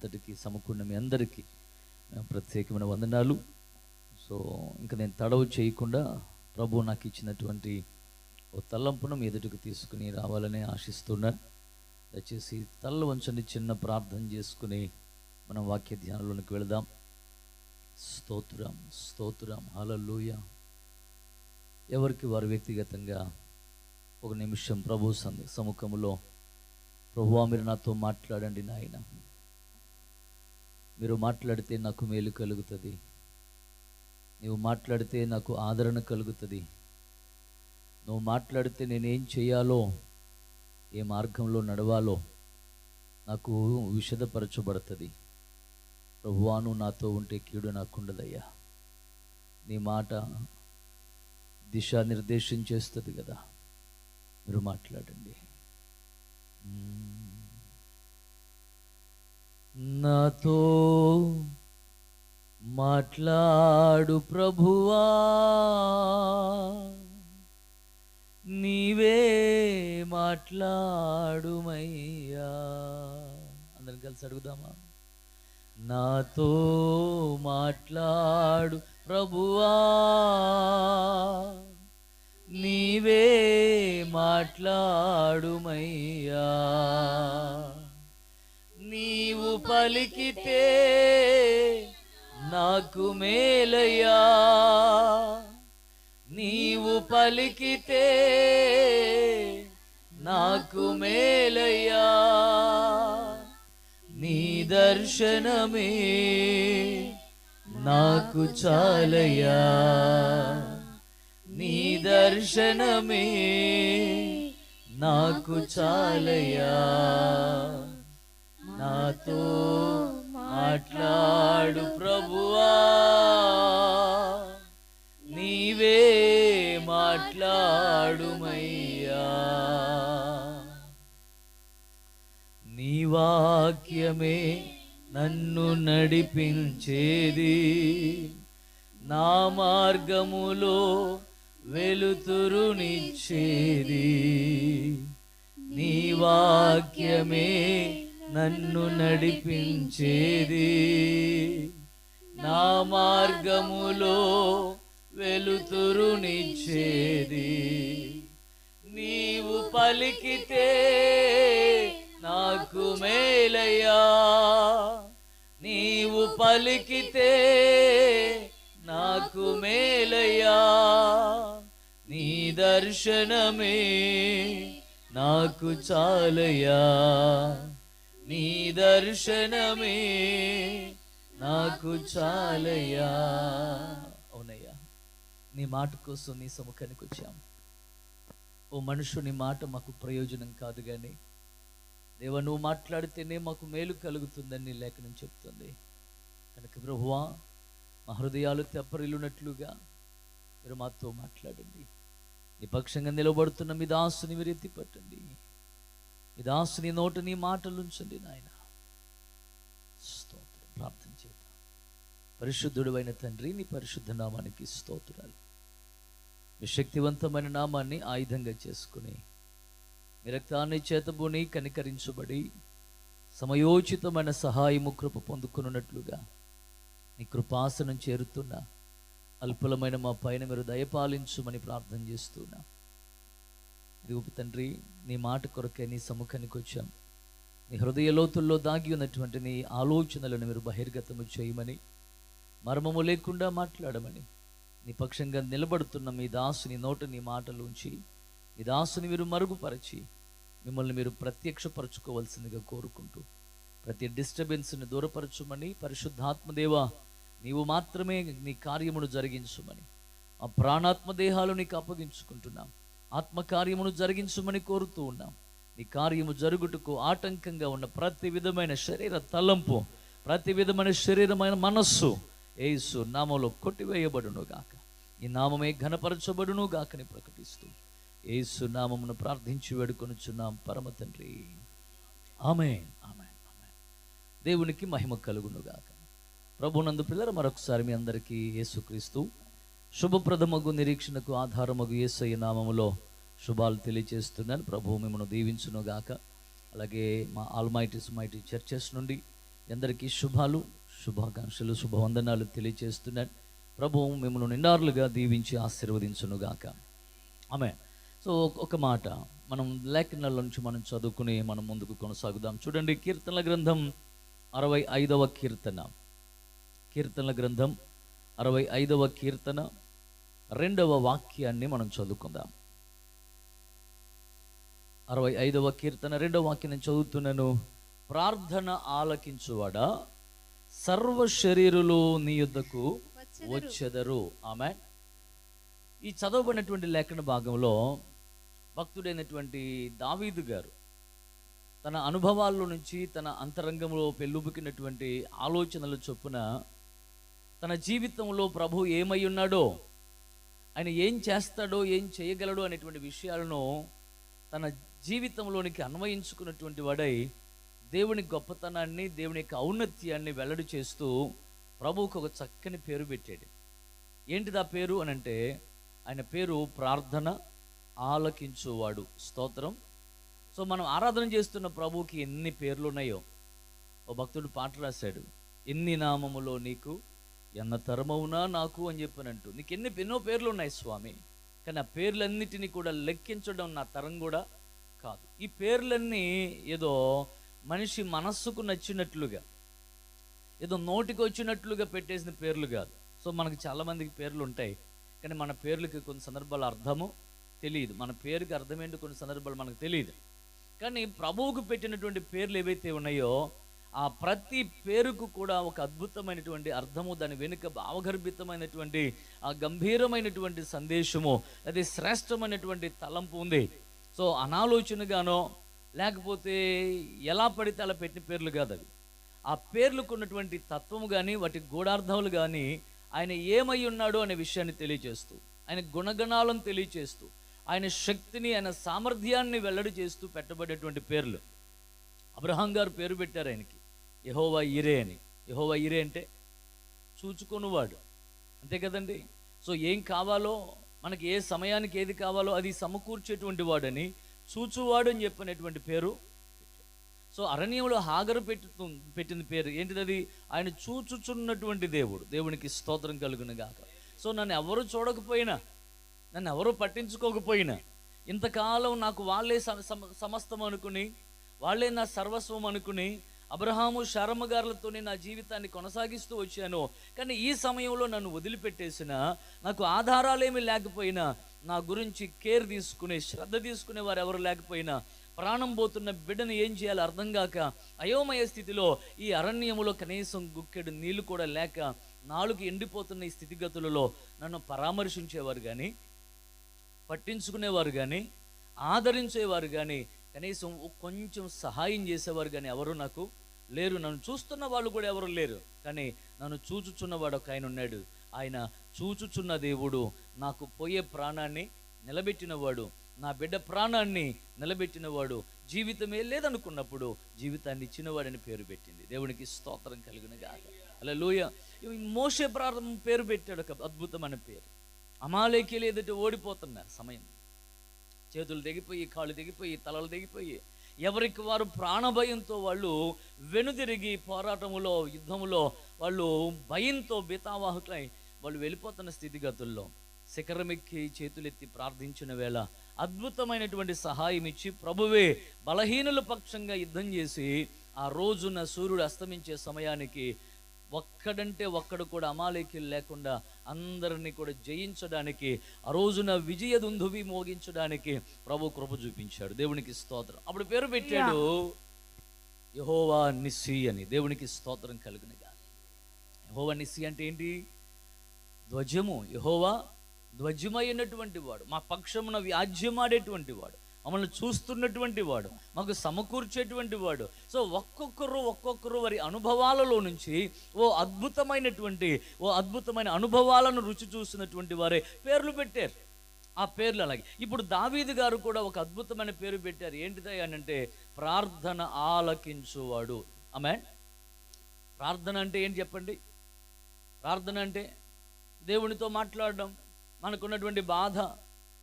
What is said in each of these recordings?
అంతటికి సమకూడిన మీ అందరికీ ప్రత్యేకమైన వందనాలు. సో ఇంకా నేను తడవు చేయకుండా ప్రభు నాకు ఇచ్చినటువంటి ఓ తలంపును మీ ఎదుటికి తీసుకుని రావాలని ఆశిస్తున్నాను. దయచేసి తల్ల వంచండి, చిన్న ప్రార్థన చేసుకుని మనం వాక్య ధ్యానంలోనికి వెళదాం. స్తోత్రం స్తోత్రం హల్లెలూయా. ఎవరికి వారు వ్యక్తిగతంగా ఒక నిమిషం ప్రభు సముఖములో, ప్రభువా మీరు నాతో మాట్లాడండి నాయన, మీరు మాట్లాడితే నాకు మేలు కలుగుతుంది, నీవు మాట్లాడితే నాకు ఆదరణ కలుగుతుంది, నువ్వు మాట్లాడితే నేనేం చేయాలో, ఏ మార్గంలో నడవాలో నాకు విషదపరచబడుతుంది. ప్రభువా నువ్వు నాతో ఉంటే కీడు నాకుండదయ్యా. నీ మాట దిశానిర్దేశం చేస్తుంది కదా, మీరు మాట్లాడండి. నాతో మాట్లాడు ప్రభువా, నీవే మాట్లాడుమయ్యా. అందరం కలిసి అడుగుదామా? నాతో మాట్లాడు ప్రభువా, నీవే మాట్లాడుమయ్యా. నీవు పలికితే నాకు మేలయ్యా, నీవు పలికితే నాకు మేలయ్యా. నీ దర్శనమే నాకు చాలయ్యా, నీ దర్శనమే నాకు చాలయ్యా. నాతో మాట్లాడు ప్రభువా, నీవే మాట్లాడుమయ్యా. నీ వాక్యమే నన్ను నడిపించేది, నా మార్గములో వెలుతురునిచ్చేది. నీ వాక్యమే నన్ను నడిపించేది, నా మార్గములో వెలుతురునిచ్చేది. నీవు పలికితే నాకు మేలయ్యా, నీవు పలికితే నాకు మేలయ్యా. నీ దర్శనమే నాకు చాలయ్యా, నీ దర్శనమే నాకు చాలయ్యా. అవునయ్యా, నీ మాట కోసం నీ సముఖానికి వచ్చాం. ఓ మనుషుని మాట మాకు ప్రయోజనం కాదు, కానీ దేవా నువ్వు మాట్లాడితేనే మాకు మేలు కలుగుతుందని నీ లేఖనం చెప్తుంది. కనుక ప్రభువా మా హృదయాలు తెప్పరిల్లునట్లుగా మీరు మాతో మాట్లాడండి. నీ పక్షంగా నిలబడుతున్న మీ దాసుని మీరు ఎత్తి పట్టండి, మీ దాసుని నోట నీ మాటలు ఉంచండి నాయన. స్తోత్రం. ప్రార్థన చేద్దాం. పరిశుద్ధుడు అయిన తండ్రి, నీ పరిశుద్ధ నామానికి స్తోత్రాలు. మీ శక్తివంతమైన నామాన్ని ఆయుధంగా చేసుకుని మీ రక్తాన్ని చేతబూని కనికరించబడి సమయోచితమైన సహాయము కృప పొందుకున్నట్లుగా నీ కృపాసనం చేరుతున్న అల్పులమైన మా పైన మీరు దయపాలించుమని ప్రార్థన చేస్తున్నా. ఇదిగో తండ్రి, నీ మాట కొరకే నీ సముఖానికి వచ్చాం. నీ హృదయ లోతుల్లో దాగి ఉన్నటువంటి నీ ఆలోచనలను మీరు బహిర్గతము చేయమని, మర్మము లేకుండా మాట్లాడమని, నీ పక్షంగా నిలబడుతున్న మీ దాసుని నోట నీ మాటలు ఉంచి మీ దాసుని మీరు మరుగుపరచి మిమ్మల్ని మీరు ప్రత్యక్షపరచుకోవాల్సిందిగా కోరుకుంటూ ప్రతి డిస్టర్బెన్స్ని దూరపరచుమని, పరిశుద్ధాత్మదేవా నీవు మాత్రమే నీ కార్యమును జరిగించుమని, ఆ ప్రాణాత్మ దేహాలు నీకు అప్పగించుకుంటున్నాం. ఆత్మకార్యమును జరిగించుమని కోరుతూ ఉన్నాం. నీ కార్యము జరుగుటకు ఆటంకంగా ఉన్న ప్రతి విధమైన శరీర తలంపు, ప్రతి విధమైన శరీరమైన మనస్సు యేసు నామములో కొట్టివేయబడును గాక. ఈ నామమే ఘనపరచబడును గాకని ప్రకటిస్తూ యేసు నామమును ప్రార్థించి వేడుకొనుచున్నాం పరమ తండ్రి. ఆమేన్, ఆమేన్, ఆమేన్. దేవునికి మహిమ కలుగును గాక. ప్రభునందు పిల్లలు, మరొకసారి మీ అందరికీ యేసుక్రీస్తు శుభప్రదమగు నిరీక్షణకు ఆధారమగు యేసయ్య నామములో శుభాలు తెలియజేస్తున్నాను. ప్రభువు మిమ్మల్ని దీవించును గాక. అలాగే మా ఆల్మైటీస్ మైటీ చర్చెస్ నుండి అందరికీ శుభాలు, శుభాకాంక్షలు, శుభవందనాలు తెలియజేస్తున్నాను. ప్రభువు మిమ్మల్ని నిండారులుగా దీవించి ఆశీర్వదించునుగాక. ఆమేన్. సో ఒక మాట మనం లేఖనాల నుంచి మనం చదువుకుని మనం ముందుకు కొనసాగుదాం. చూడండి, కీర్తనల గ్రంథం 65వ కీర్తన. కీర్తనల గ్రంథం 65వ కీర్తన 2వ వాక్యాన్ని మనం చదువుకుందాం. 65వ కీర్తన 2వ వాక్యం నేను చదువుతున్నాను. ప్రార్థన ఆలకించువాడా, సర్వ శరీరులు నీ యొద్దకు వచ్చెదరు. ఆమేన్. ఈ చదవబడినటువంటి లేఖన భాగంలో భక్తుడైనటువంటి దావీదు గారు తన అనుభవాల్లో నుంచి, తన అంతరంగంలో పెళ్ళుబుకినటువంటి ఆలోచనల చొప్పున తన జీవితంలో ప్రభు ఏమై ఉన్నాడో, ఆయన ఏం చేస్తాడో, ఏం చేయగలడో అనేటువంటి విషయాలను తన జీవితంలోనికి అన్వయించుకున్నటువంటి వాడై దేవుని గొప్పతనాన్ని, దేవుని యొక్క ఔన్నత్యాన్ని వెల్లడి చేస్తూ ప్రభువుకు ఒక చక్కని పేరు పెట్టాడు. ఏంటిది ఆ పేరు అని అంటే, ఆయన పేరు ప్రార్థన ఆలకించువాడు. స్తోత్రం. సో మనం ఆరాధన చేస్తున్న ప్రభువుకి ఎన్ని పేర్లు ఉన్నాయో, ఓ భక్తుడు పాట రాశాడు, ఎన్ని నామములో నీకు ఎన్న తరమవునా నాకు అని చెప్పనంటూ. నీకు ఎన్నో పేర్లు ఉన్నాయి స్వామి, కానీ ఆ పేర్లన్నిటినీ కూడా లెక్కించడం నా తరం కూడా కాదు. ఈ పేర్లన్నీ ఏదో మనిషి మనస్సుకు నచ్చినట్లుగా, ఏదో నోటికి వచ్చినట్లుగా పెట్టేసిన పేర్లు కాదు. సో మనకు చాలామందికి పేర్లు ఉంటాయి, కానీ మన పేర్లకి కొన్ని సందర్భాలు అర్థము తెలియదు. మన పేరుకి అర్థమేంటి కొన్ని సందర్భాలు మనకు తెలియదు. కానీ ప్రభువుకు పెట్టినటువంటి పేర్లు ఏవైతే ఉన్నాయో, ఆ ప్రతి పేరుకు కూడా ఒక అద్భుతమైనటువంటి అర్థము, దాని వెనుక భావగర్భితమైనటువంటి ఆ గంభీరమైనటువంటి సందేశము, అది శ్రేష్టమైనటువంటి తలంపు ఉంది. సో అనాలోచనగానో లేకపోతే ఎలా పడితే అలా పెట్టిన పేర్లు కాదు అవి. ఆ పేర్లకు ఉన్నటువంటి తత్వము కానీ, వాటి గూఢార్థములు కానీ, ఆయన ఏమై ఉన్నాడో అనే విషయాన్ని తెలియజేస్తూ, ఆయన గుణగణాలను తెలియజేస్తూ, ఆయన శక్తిని, ఆయన సామర్థ్యాన్ని వెల్లడి చేస్తూ పెట్టబడేటువంటి పేర్లు. అబ్రహాం గారు పేరు పెట్టారు ఆయనకి యెహోవా ఈరే అని. యెహోవా ఈరే అంటే చూచుకొనువాడు, అంతే కదండి. సో ఏం కావాలో మనకి, ఏ సమయానికి ఏది కావాలో అది సమకూర్చేటువంటి వాడని, చూచువాడు అని చెప్పినటువంటి పేరు. సో అరణ్యంలో హాగరు పెట్టిన పేరు ఏంటిది? అది ఆయన చూచుచున్నటువంటి దేవుడు. దేవునికి స్తోత్రం కలుగును గాక. సో నన్ను ఎవరు చూడకపోయినా, నన్ను ఎవరు పట్టించుకోకపోయినా, ఇంతకాలం నాకు వాళ్ళే సమస్తం అనుకుని, వాళ్ళే నా సర్వస్వం అనుకుని అబ్రహాము శారమ్మ గారులతోనే నా జీవితాన్ని కొనసాగిస్తూ వచ్చాను. కానీ ఈ సమయంలో నన్ను వదిలిపెట్టేసిన, నాకు ఆధారాలేమీ లేకపోయినా, నా గురించి కేర్ తీసుకునే, శ్రద్ధ తీసుకునే వారు ఎవరు లేకపోయినా, ప్రాణం పోతున్న బిడ్డను ఏం చేయాలో అర్థం కాక అయోమయ స్థితిలో ఈ అరణ్యములో కనీసం గుక్కెడు నీళ్లు కూడా లేక నాలుగు ఎండిపోతున్న ఈ స్థితిగతులలో నన్ను పరామర్శించేవారు కానీ, పట్టించుకునేవారు కానీ, ఆదరించేవారు కానీ, కనీసం కొంచెం సహాయం చేసేవారు కానీ ఎవరు నాకు లేరు. నన్ను చూస్తున్న వాళ్ళు కూడా ఎవరు లేరు. కానీ నన్ను చూచుచున్నవాడు ఒక ఆయన ఉన్నాడు. ఆయన చూచుచున్న దేవుడు, నాకు పోయే ప్రాణాన్ని నిలబెట్టినవాడు, నా బిడ్డ ప్రాణాన్ని నిలబెట్టినవాడు, జీవితమే లేదనుకున్నప్పుడు జీవితాన్ని ఇచ్చినవాడని పేరు పెట్టింది. దేవునికి స్తోత్రం కలుగును గాక. హల్లెలూయా. మోషే ప్రారంభం పేరు పెట్టాడు, ఒక అద్భుతమైన పేరు. అమాలేకీయులు ఎదుట ఓడిపోతున్నారు సమయం, చేతులు తెగిపోయి, కాళ్ళు తెగిపోయి, తలలు తెగిపోయి, ఎవరికి వారు ప్రాణభయంతో వాళ్ళు వెనుదిరిగి పోరాటములో, యుద్ధములో వాళ్ళు భయంతో బీతావాహులై వాళ్ళు వెళ్ళిపోతున్న స్థితిగతుల్లో శిఖరమెక్కి చేతులెత్తి ప్రార్థించిన వేళ అద్భుతమైనటువంటి సహాయం ఇచ్చి ప్రభువే బలహీనుల పక్షంగా యుద్ధం చేసి ఆ రోజున సూర్యుడు అస్తమించే సమయానికి ఒక్కడంటే ఒక్కడు కూడా అమాలేకీయులు లేకుండా అందరినీ కూడా జయించడానికి, ఆ రోజున విజయ దుందువి మోగించడానికి ప్రభు కృప చూపించాడు. దేవునికి స్తోత్రం. అప్పుడు పేరు పెట్టాడు యెహోవా నిస్సి అని. దేవునికి స్తోత్రం కలుగునుగా. యెహోవా నిస్సి అంటే ఏంటి? ధ్వజము. యెహోవా ధ్వజమైనటువంటి వాడు, మా పక్షమున వ్యాజ్యమాడేటువంటి వాడు, మమ్మల్ని చూస్తున్నటువంటి వాడు, మాకు సమకూర్చేటువంటి వాడు. సో ఒక్కొక్కరు వారి అనుభవాలలో నుంచి ఓ అద్భుతమైన అనుభవాలను రుచి చూసినటువంటి వారే పేర్లు పెట్టారు. ఆ పేర్లు అలాగే. ఇప్పుడు దావీదు గారు కూడా ఒక అద్భుతమైన పేరు పెట్టారు. ఏంటిది అని అంటే ప్రార్థన ఆలకించువాడు. ఆమేన్. ప్రార్థన అంటే ఏంటి చెప్పండి? ప్రార్థన అంటే దేవునితో మాట్లాడడం. మనకున్నటువంటి బాధ,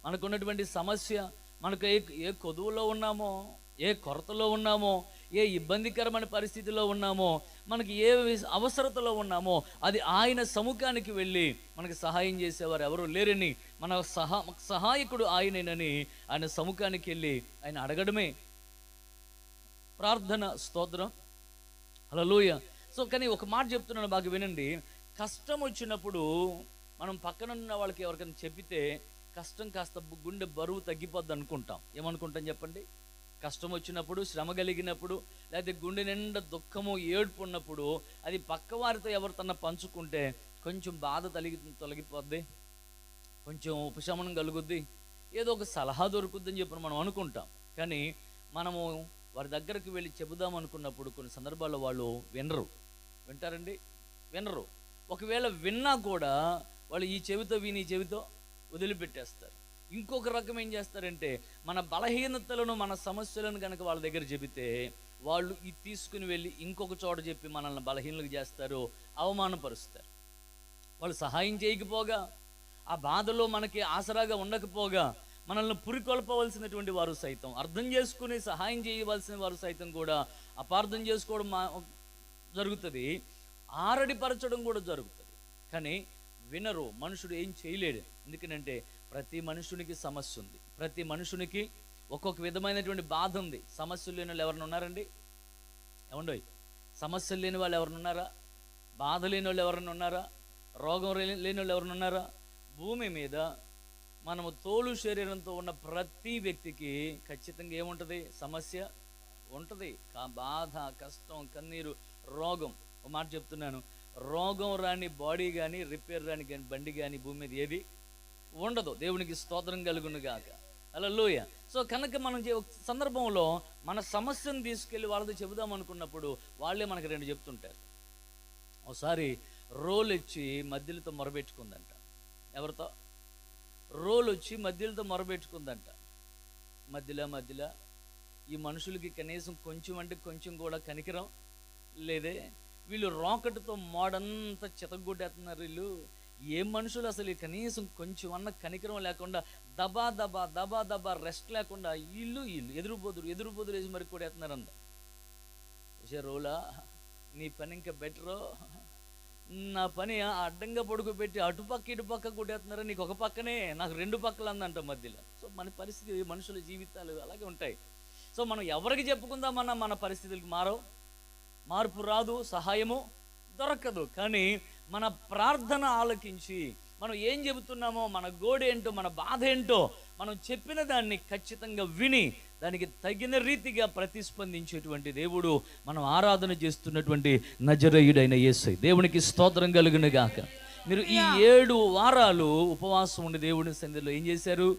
మనకున్నటువంటి సమస్య, మనకు ఏ కొదువులో ఉన్నామో, ఏ కొరతలో ఉన్నామో, ఏ ఇబ్బందికరమైన పరిస్థితిలో ఉన్నామో, మనకి ఏ అవసరతలో ఉన్నామో అది ఆయన సముఖానికి వెళ్ళి మనకి సహాయం చేసేవారు ఎవరు లేరని, మన సహాయకుడు ఆయనేనని ఆయన సముఖానికి వెళ్ళి ఆయన అడగడమే ప్రార్థన. స్తోత్రం, హల్లెలూయా. సో కానీ ఒక మాట చెప్తున్నాను, బాగా వినండి. కష్టం వచ్చినప్పుడు మనం పక్కన ఉన్న వాళ్ళకి ఎవరికైనా చెప్పితే కష్టం కాస్త గుండె బరువు తగ్గిపోద్ది అనుకుంటాం. ఏమనుకుంటాం చెప్పండి? కష్టం వచ్చినప్పుడు, శ్రమ కలిగినప్పుడు, లేకపోతే గుండె నిండా దుఃఖము, ఏడుపు ఉన్నప్పుడు అది పక్కవారితో ఎవరితోన్నా పంచుకుంటే కొంచెం బాధ తొలగిపోద్ది, కొంచెం ఉపశమనం కలుగుద్ది, ఏదో ఒక సలహా దొరుకుద్దని చెప్పి మనం అనుకుంటాం. కానీ మనము వారి దగ్గరికి వెళ్ళి చెబుదాం అనుకున్నప్పుడు కొన్ని సందర్భాల్లో వాళ్ళు వింటారండి, వినరు. ఒకవేళ విన్నా కూడా వాళ్ళు ఈ చెవితో విని ఈ చెవితో వదిలిపెట్టేస్తారు. ఇంకొక రకం ఏం చేస్తారంటే, మన బలహీనతలను, మన సమస్యలను కనుక వాళ్ళ దగ్గర చెబితే వాళ్ళు ఇది తీసుకుని వెళ్ళి ఇంకొక చోట చెప్పి మనల్ని బలహీనలకు చేస్తారు, అవమానపరుస్తారు. వాళ్ళు సహాయం చేయకపోగా, ఆ బాధలో మనకి ఆసరాగా ఉండకపోగా, మనల్ని పురికొల్పవలసినటువంటి వారు సైతం, అర్థం చేసుకుని సహాయం చేయవలసిన వారు సైతం కూడా అపార్థం చేసుకోవడం జరుగుతుంది, ఆరడిపరచడం కూడా జరుగుతుంది. కానీ వినరు. మనుషుడు ఏం చేయలేడు. ఎందుకనంటే ప్రతి మనుషునికి సమస్య ఉంది, ప్రతి మనుషునికి ఒక్కొక్క విధమైనటువంటి బాధ ఉంది. సమస్యలు లేని వాళ్ళు ఎవరైనా ఉన్నారండి? ఏమండోయ్, సమస్యలు లేని వాళ్ళు ఎవరైనా ఉన్నారా? బాధ లేని వాళ్ళు ఎవరైనా ఉన్నారా? రోగం లేని వాళ్ళు ఎవరైనా ఉన్నారా? భూమి మీద మనము తోలు శరీరంతో ఉన్న ప్రతి వ్యక్తికి ఖచ్చితంగా ఏముంటుంది? సమస్య ఉంటుంది. బాధ, కష్టం, కన్నీరు, రోగం. ఒక మాట చెప్తున్నాను, రోగం రాని బాడీ కానీ, రిపేర్ రాని కానీ బండి కానీ భూమి మీద ఏది ఉండదు. దేవునికి స్తోత్రం కలుగును గాక, హల్లెలూయా. సో కనుక మనం సందర్భంలో మన సమస్యను తీసుకెళ్ళి వాళ్ళతో చెబుదాం అనుకున్నప్పుడు వాళ్ళే మనకు రెండు చెప్తుంటారు. ఒకసారి రోల్ వచ్చి మధ్యలతో మొరబెట్టుకుందంట. ఎవరితో? రోల్ వచ్చి మధ్యలతో మొరబెట్టుకుందంట. మధ్యలో ఈ మనుషులకి కనీసం కొంచెం అంటే కొంచెం కూడా కనికరం లేదే. వీళ్ళు రాకెట్తో మోడంతా చితగొట్టేస్తున్నారు. వీళ్ళు ఏం మనుషులు అసలు? కనీసం కొంచెం అన్న కనికరం లేకుండా దబా దబా దబా దబా రెస్ట్ లేకుండా వీళ్ళు ఎదురుబోదురు వేసి మరి కొట్టేస్తున్నారంట. వచ్చే రోలా, నీ పని ఇంకా బెటరు, నా పని అడ్డంగా పడుకోబెట్టి అటుపక్క ఇటుపక్క కొట్టేస్తున్నారు, నీకు ఒక పక్కనే, నాకు రెండు పక్కలు అందంట మధ్యలో. సో మన పరిస్థితి, మనుషుల జీవితాలు అలాగే ఉంటాయి. సో మనం ఎవరికి చెప్పుకుందామన్నా మన పరిస్థితులకు మార్పు రాదు, సహాయము దొరకదు. కానీ మన ప్రార్థన ఆలకించి మనం ఏం చెబుతున్నామో, మన గోడేంటో, మన బాధ ఏంటో మనం చెప్పిన దాన్ని ఖచ్చితంగా విని దానికి తగిన రీతిగా ప్రతిస్పందించేటువంటి దేవుడు మనం ఆరాధన చేస్తున్నటువంటి నజరేయుడైన యేసయ్య. దేవునికి స్తోత్రం కలుగును గాక. మీరు ఈ 7 వారాలు ఉపవాసం ఉండి దేవుని సన్నిధిలో ఏం చేశారు?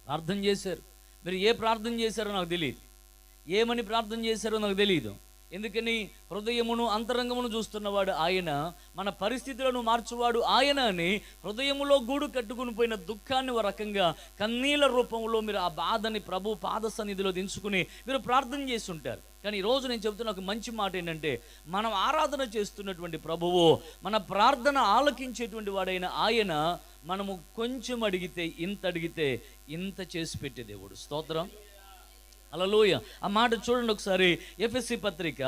ప్రార్థన చేశారు. మీరు ఏ ప్రార్థన చేశారో నాకు తెలియదు, ఏమని ప్రార్థన చేశారో నాకు తెలియదు. ఎందుకని? హృదయమును అంతరంగమును చూస్తున్నవాడు ఆయన, మన పరిస్థితులను మార్చువాడు ఆయన అని హృదయములో గూడు కట్టుకుని పోయిన దుఃఖాన్ని ఒక రకంగా కన్నీళ్ళ రూపంలో మీరు ఆ బాధని ప్రభు పాద సన్నిధిలో దించుకుని మీరు ప్రార్థన చేసి ఉంటారు. కానీ ఈరోజు నేను చెబుతున్న ఒక మంచి మాట ఏంటంటే, మనం ఆరాధన చేస్తున్నటువంటి ప్రభువు, మన ప్రార్థన ఆలకించేటువంటి వాడైన ఆయన, మనము కొంచెం అడిగితే ఇంత చేసి పెట్టే దేవుడు. స్తోత్రం, హల్లెలూయా. ఆ మాట చూడండి ఒకసారి. ఎఫెసీ పత్రిక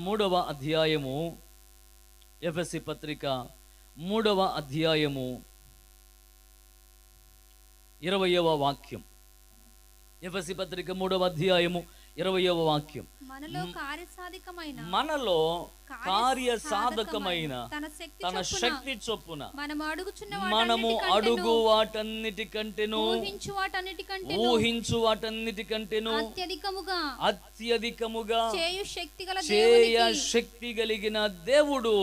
3వ అధ్యాయము, ఎఫెసీ పత్రిక 3వ అధ్యాయము 20వ వాక్యం. ఎఫెసీ పత్రిక 3వ అధ్యాయము 20వ వాక్యం. మనలో కార్యసాధకమైన తన శక్తి చొప్పున మనము అడుగు వాటన్నిటికంటేను ఊహించు వాటన్నిటికంటేను అత్యధికముగా చేయ శక్తి కలిగిన దేవుడు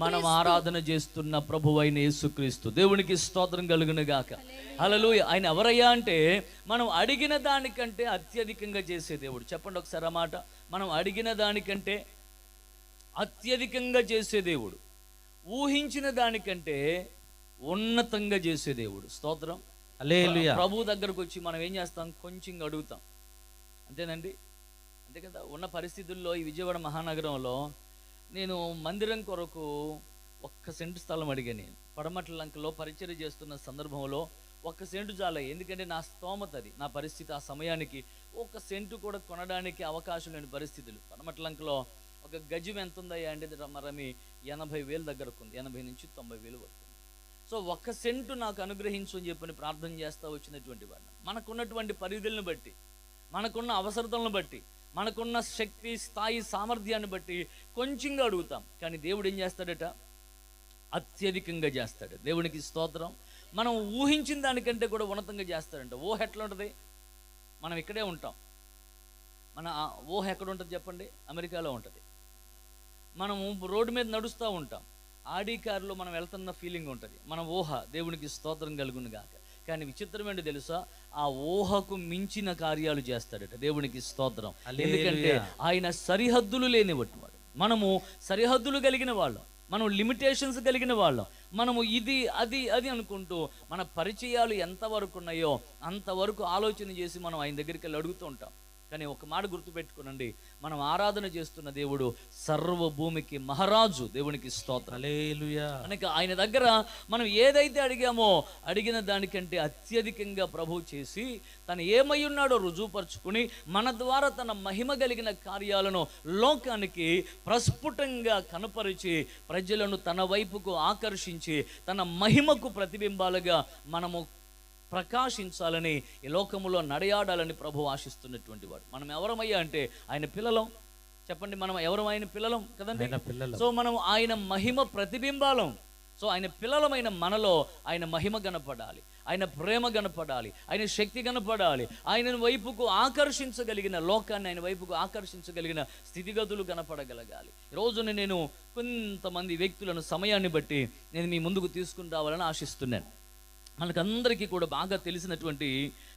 మనం ఆరాధన చేస్తున్న ప్రభువైన యేసుక్రీస్తు. దేవునికి స్తోత్రం కలుగును గాక, హల్లెలూయా. ఆయన ఎవరయ్యా అంటే, మనం అడిగిన దానికంటే అత్యధికంగా చేసే దేవుడు. చెప్పండి ఒకసారి ఆ మాట. మనం అడిగిన దానికంటే అత్యధికంగా చేసే దేవుడు, ఊహించిన దానికంటే ఉన్నతంగా చేసే దేవుడు. స్తోత్రం, హల్లెలూయా. ప్రభు దగ్గరకు వచ్చి మనం ఏం చేస్తాం? కొంచెం అడుగుతాం, అంతేనండి. అంతే కదా. ఉన్న పరిస్థితుల్లో ఈ విజయవాడ మహానగరంలో నేను మందిరం కొరకు 1 సెంటు స్థలం అడిగాను. పడమట్ల లంకలో పరిచర్య చేస్తున్న సందర్భంలో 1 సెంటు చాలే, ఎందుకంటే నా స్తోమత అది, నా పరిస్థితి ఆ సమయానికి 1 సెంటు కూడా కొనడానికి అవకాశం లేని పరిస్థితులు. పనమట్లంకలో ఒక గజం ఎంత ఉందయ్యా అంటే రమరమి 80,000 దగ్గరకు ఉంది, 80 నుంచి 90,000 వరకు. సో 1 సెంటు నాకు అనుగ్రహించు అని చెప్పని ప్రార్థన చేస్తూ వచ్చినటువంటి వాడిని. మనకున్నటువంటి పరిధులను బట్టి, మనకున్న అవసరతలను బట్టి, మనకున్న శక్తి స్థాయి సామర్థ్యాన్ని బట్టి కొంచెంగా అడుగుతాం, కానీ దేవుడు ఏం చేస్తాడట? అత్యధికంగా చేస్తాడు. దేవునికి స్తోత్రం. మనం ఊహించిన దానికంటే కూడా ఉన్నతంగా చేస్తాడంట. ఊహ ఎట్లా ఉంటుంది? మనం ఇక్కడే ఉంటాం, మన ఊహ ఎక్కడ ఉంటుంది చెప్పండి? అమెరికాలో ఉంటుంది. మనము రోడ్డు మీద నడుస్తూ ఉంటాం, ఆడి కారులో మనం వెళ్తున్న ఫీలింగ్ ఉంటుంది, మన ఊహ. దేవునికి స్తోత్రం కలుగును గాక. కానీ విచిత్రం ఏంటో తెలుసా? ఆ ఊహకు మించిన కార్యాలు చేస్తాడట. దేవునికి స్తోత్రం. ఎందుకంటే ఆయన సరిహద్దులు లేనివాడు. మనము సరిహద్దులు కలిగిన వాళ్ళం, మనం లిమిటేషన్స్ కలిగిన వాళ్ళం. మనము ఇది అది అది అనుకుంటూ మన పరిచయాలు ఎంతవరకు ఉన్నాయో అంతవరకు ఆలోచన చేసి మనం ఆయన దగ్గరికి వెళ్ళి అడుగుతూ ఉంటాం. కానీ ఒక మాట గుర్తుపెట్టుకోనండి, మనం ఆరాధన చేస్తున్న దేవుడు సర్వ భూమికి మహారాజు. దేవునికి స్తోత్రం. హల్లెలూయా. కనుక ఆయన దగ్గర మనం ఏదైతే అడిగామో అడిగిన దానికంటే అత్యధికంగా ప్రభువు చేసి తను ఏమై ఉన్నాడో రుజువుపరుచుకుని మన ద్వారా తన మహిమ కలిగిన కార్యాలను లోకానికి ప్రస్ఫుటంగా కనపరిచి ప్రజలను తన వైపుకు ఆకర్షించి తన మహిమకు ప్రతిబింబాలుగా మనము ప్రకాశించాలని, ఈ లోకములో నడయాడాలని ప్రభు ఆశిస్తున్నటువంటి వాడు. మనం ఎవరమయ్యా అంటే ఆయన పిల్లలం. చెప్పండి, మనం ఎవరం? ఆయన పిల్లలం కదండి. సో మనం ఆయన మహిమ ప్రతిబింబాలం. సో ఆయన పిల్లలమైన మనలో ఆయన మహిమ కనపడాలి, ఆయన ప్రేమ కనపడాలి, ఆయన శక్తి కనపడాలి, ఆయన వైపుకు ఆకర్షించగలిగిన లోకాన్ని ఆయన వైపుకు ఆకర్షించగలిగిన స్థితిగతులు కనపడగలగాలి. ఈరోజున నేను కొంతమంది వ్యక్తులను సమయాన్ని బట్టి నేను మీ ముందుకు తీసుకుని రావాలని ఆశిస్తున్నాను. మనకందరికీ కూడా బాగా తెలిసినటువంటి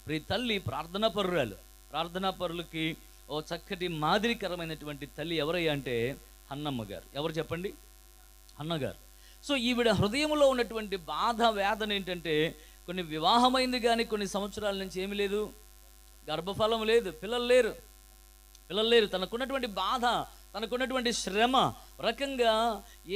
ప్రియ తల్లి ప్రార్థనా పరులకి ఓ చక్కటి మాదిరికరమైనటువంటి తల్లి ఎవరయ్యా అంటే హన్నమ్మ గారు. ఎవరు చెప్పండి? అన్నగారు. సో ఈవిడ హృదయంలో ఉన్నటువంటి బాధ వేదన ఏంటంటే, కొన్ని వివాహమైంది కానీ కొన్ని సంవత్సరాల నుంచి ఏమి లేదు, గర్భఫలం లేదు, పిల్లలు లేరు. తనకున్నటువంటి బాధ, తనకున్నటువంటి శ్రమ రకంగా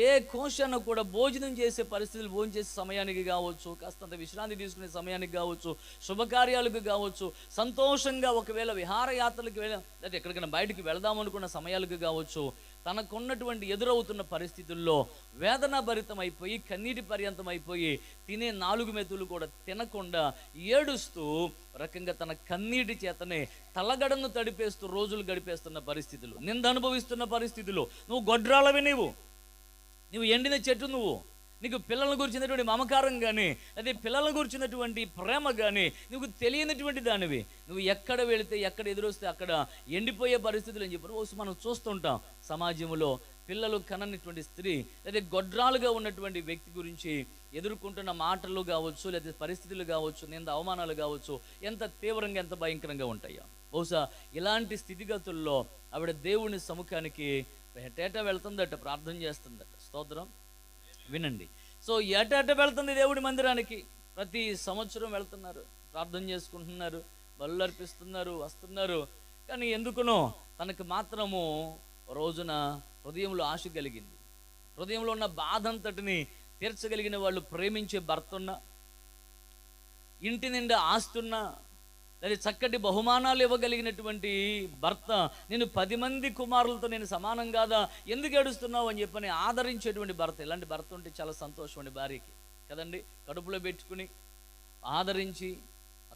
ఏ కోశాన కూడా భోజనం చేసే పరిస్థితులు, భోజనం చేసే సమయానికి కావచ్చు, కాస్తంత విశ్రాంతి తీసుకునే సమయానికి కావచ్చు, శుభకార్యాలకు కావచ్చు, సంతోషంగా ఒకవేళ విహారయాత్రలకు లేదా ఎక్కడికైనా బయటికి వెళదామనుకున్న సమయాలకు కావచ్చు, తనకున్నటువంటి ఎదురవుతున్న పరిస్థితుల్లో వేదన భరితం అయిపోయి, కన్నీటి పర్యంతం అయిపోయి, తినే 4 మెతులు కూడా తినకుండా ఏడుస్తూ రకంగా తన కన్నీటి చేతనే తలగడను తడిపేస్తూ రోజులు గడిపేస్తున్న పరిస్థితులు, నింద అనుభవిస్తున్న పరిస్థితులు. నువ్వు గొడ్రాలవి, నువ్వు ఎండిన చెట్టు, నీకు పిల్లలను గురించినటువంటి మమకారం కానీ, అదే పిల్లలను గురించినటువంటి ప్రేమ కానీ నువ్వు తెలియనటువంటి దానివి. నువ్వు ఎక్కడ వెళితే, ఎక్కడ ఎదురొస్తే అక్కడ ఎండిపోయే పరిస్థితులు అని చెప్పి మనం చూస్తుంటాం సమాజంలో. పిల్లలు కననటువంటి స్త్రీ లేదా గొడ్రాలుగా ఉన్నటువంటి వ్యక్తి గురించి ఎదుర్కొంటున్న మాటలు కావచ్చు, లేదా పరిస్థితులు కావచ్చు, నింద అవమానాలు కావచ్చు, ఎంత తీవ్రంగా, ఎంత భయంకరంగా ఉంటాయో. బహుశా ఇలాంటి స్థితిగతుల్లో ఆవిడ దేవుని సముఖానికి ఏటేటా వెళ్తుందట, ప్రార్థన చేస్తుందట. స్తోత్రం. వినండి. సో ఏటేటా వెళ్తుంది దేవుడి మందిరానికి, ప్రతి సంవత్సరం వెళ్తున్నారు, ప్రార్థన చేసుకుంటున్నారు, బలులు అర్పిస్తున్నారు, వస్తున్నారు. కానీ ఎందుకునో తనకు మాత్రము రోజున హృదయంలో ఆశ కలిగింది. హృదయంలో ఉన్న బాధ అంతటిని తీర్చగలిగిన వాళ్ళు, ప్రేమించే భర్త ఉన్నా, ఇంటి నిండా ఆస్తున్నా, లేదా చక్కటి బహుమానాలు ఇవ్వగలిగినటువంటి భర్త, నేను 10 మంది కుమారులతో నేను సమానం కాదా, ఎందుకు ఏడుస్తున్నావు అని చెప్పని ఆదరించేటువంటి భర్త. ఇలాంటి భర్త ఉంటే చాలా సంతోషం అండి భార్యకి కదండి. కడుపులో పెట్టుకుని ఆదరించి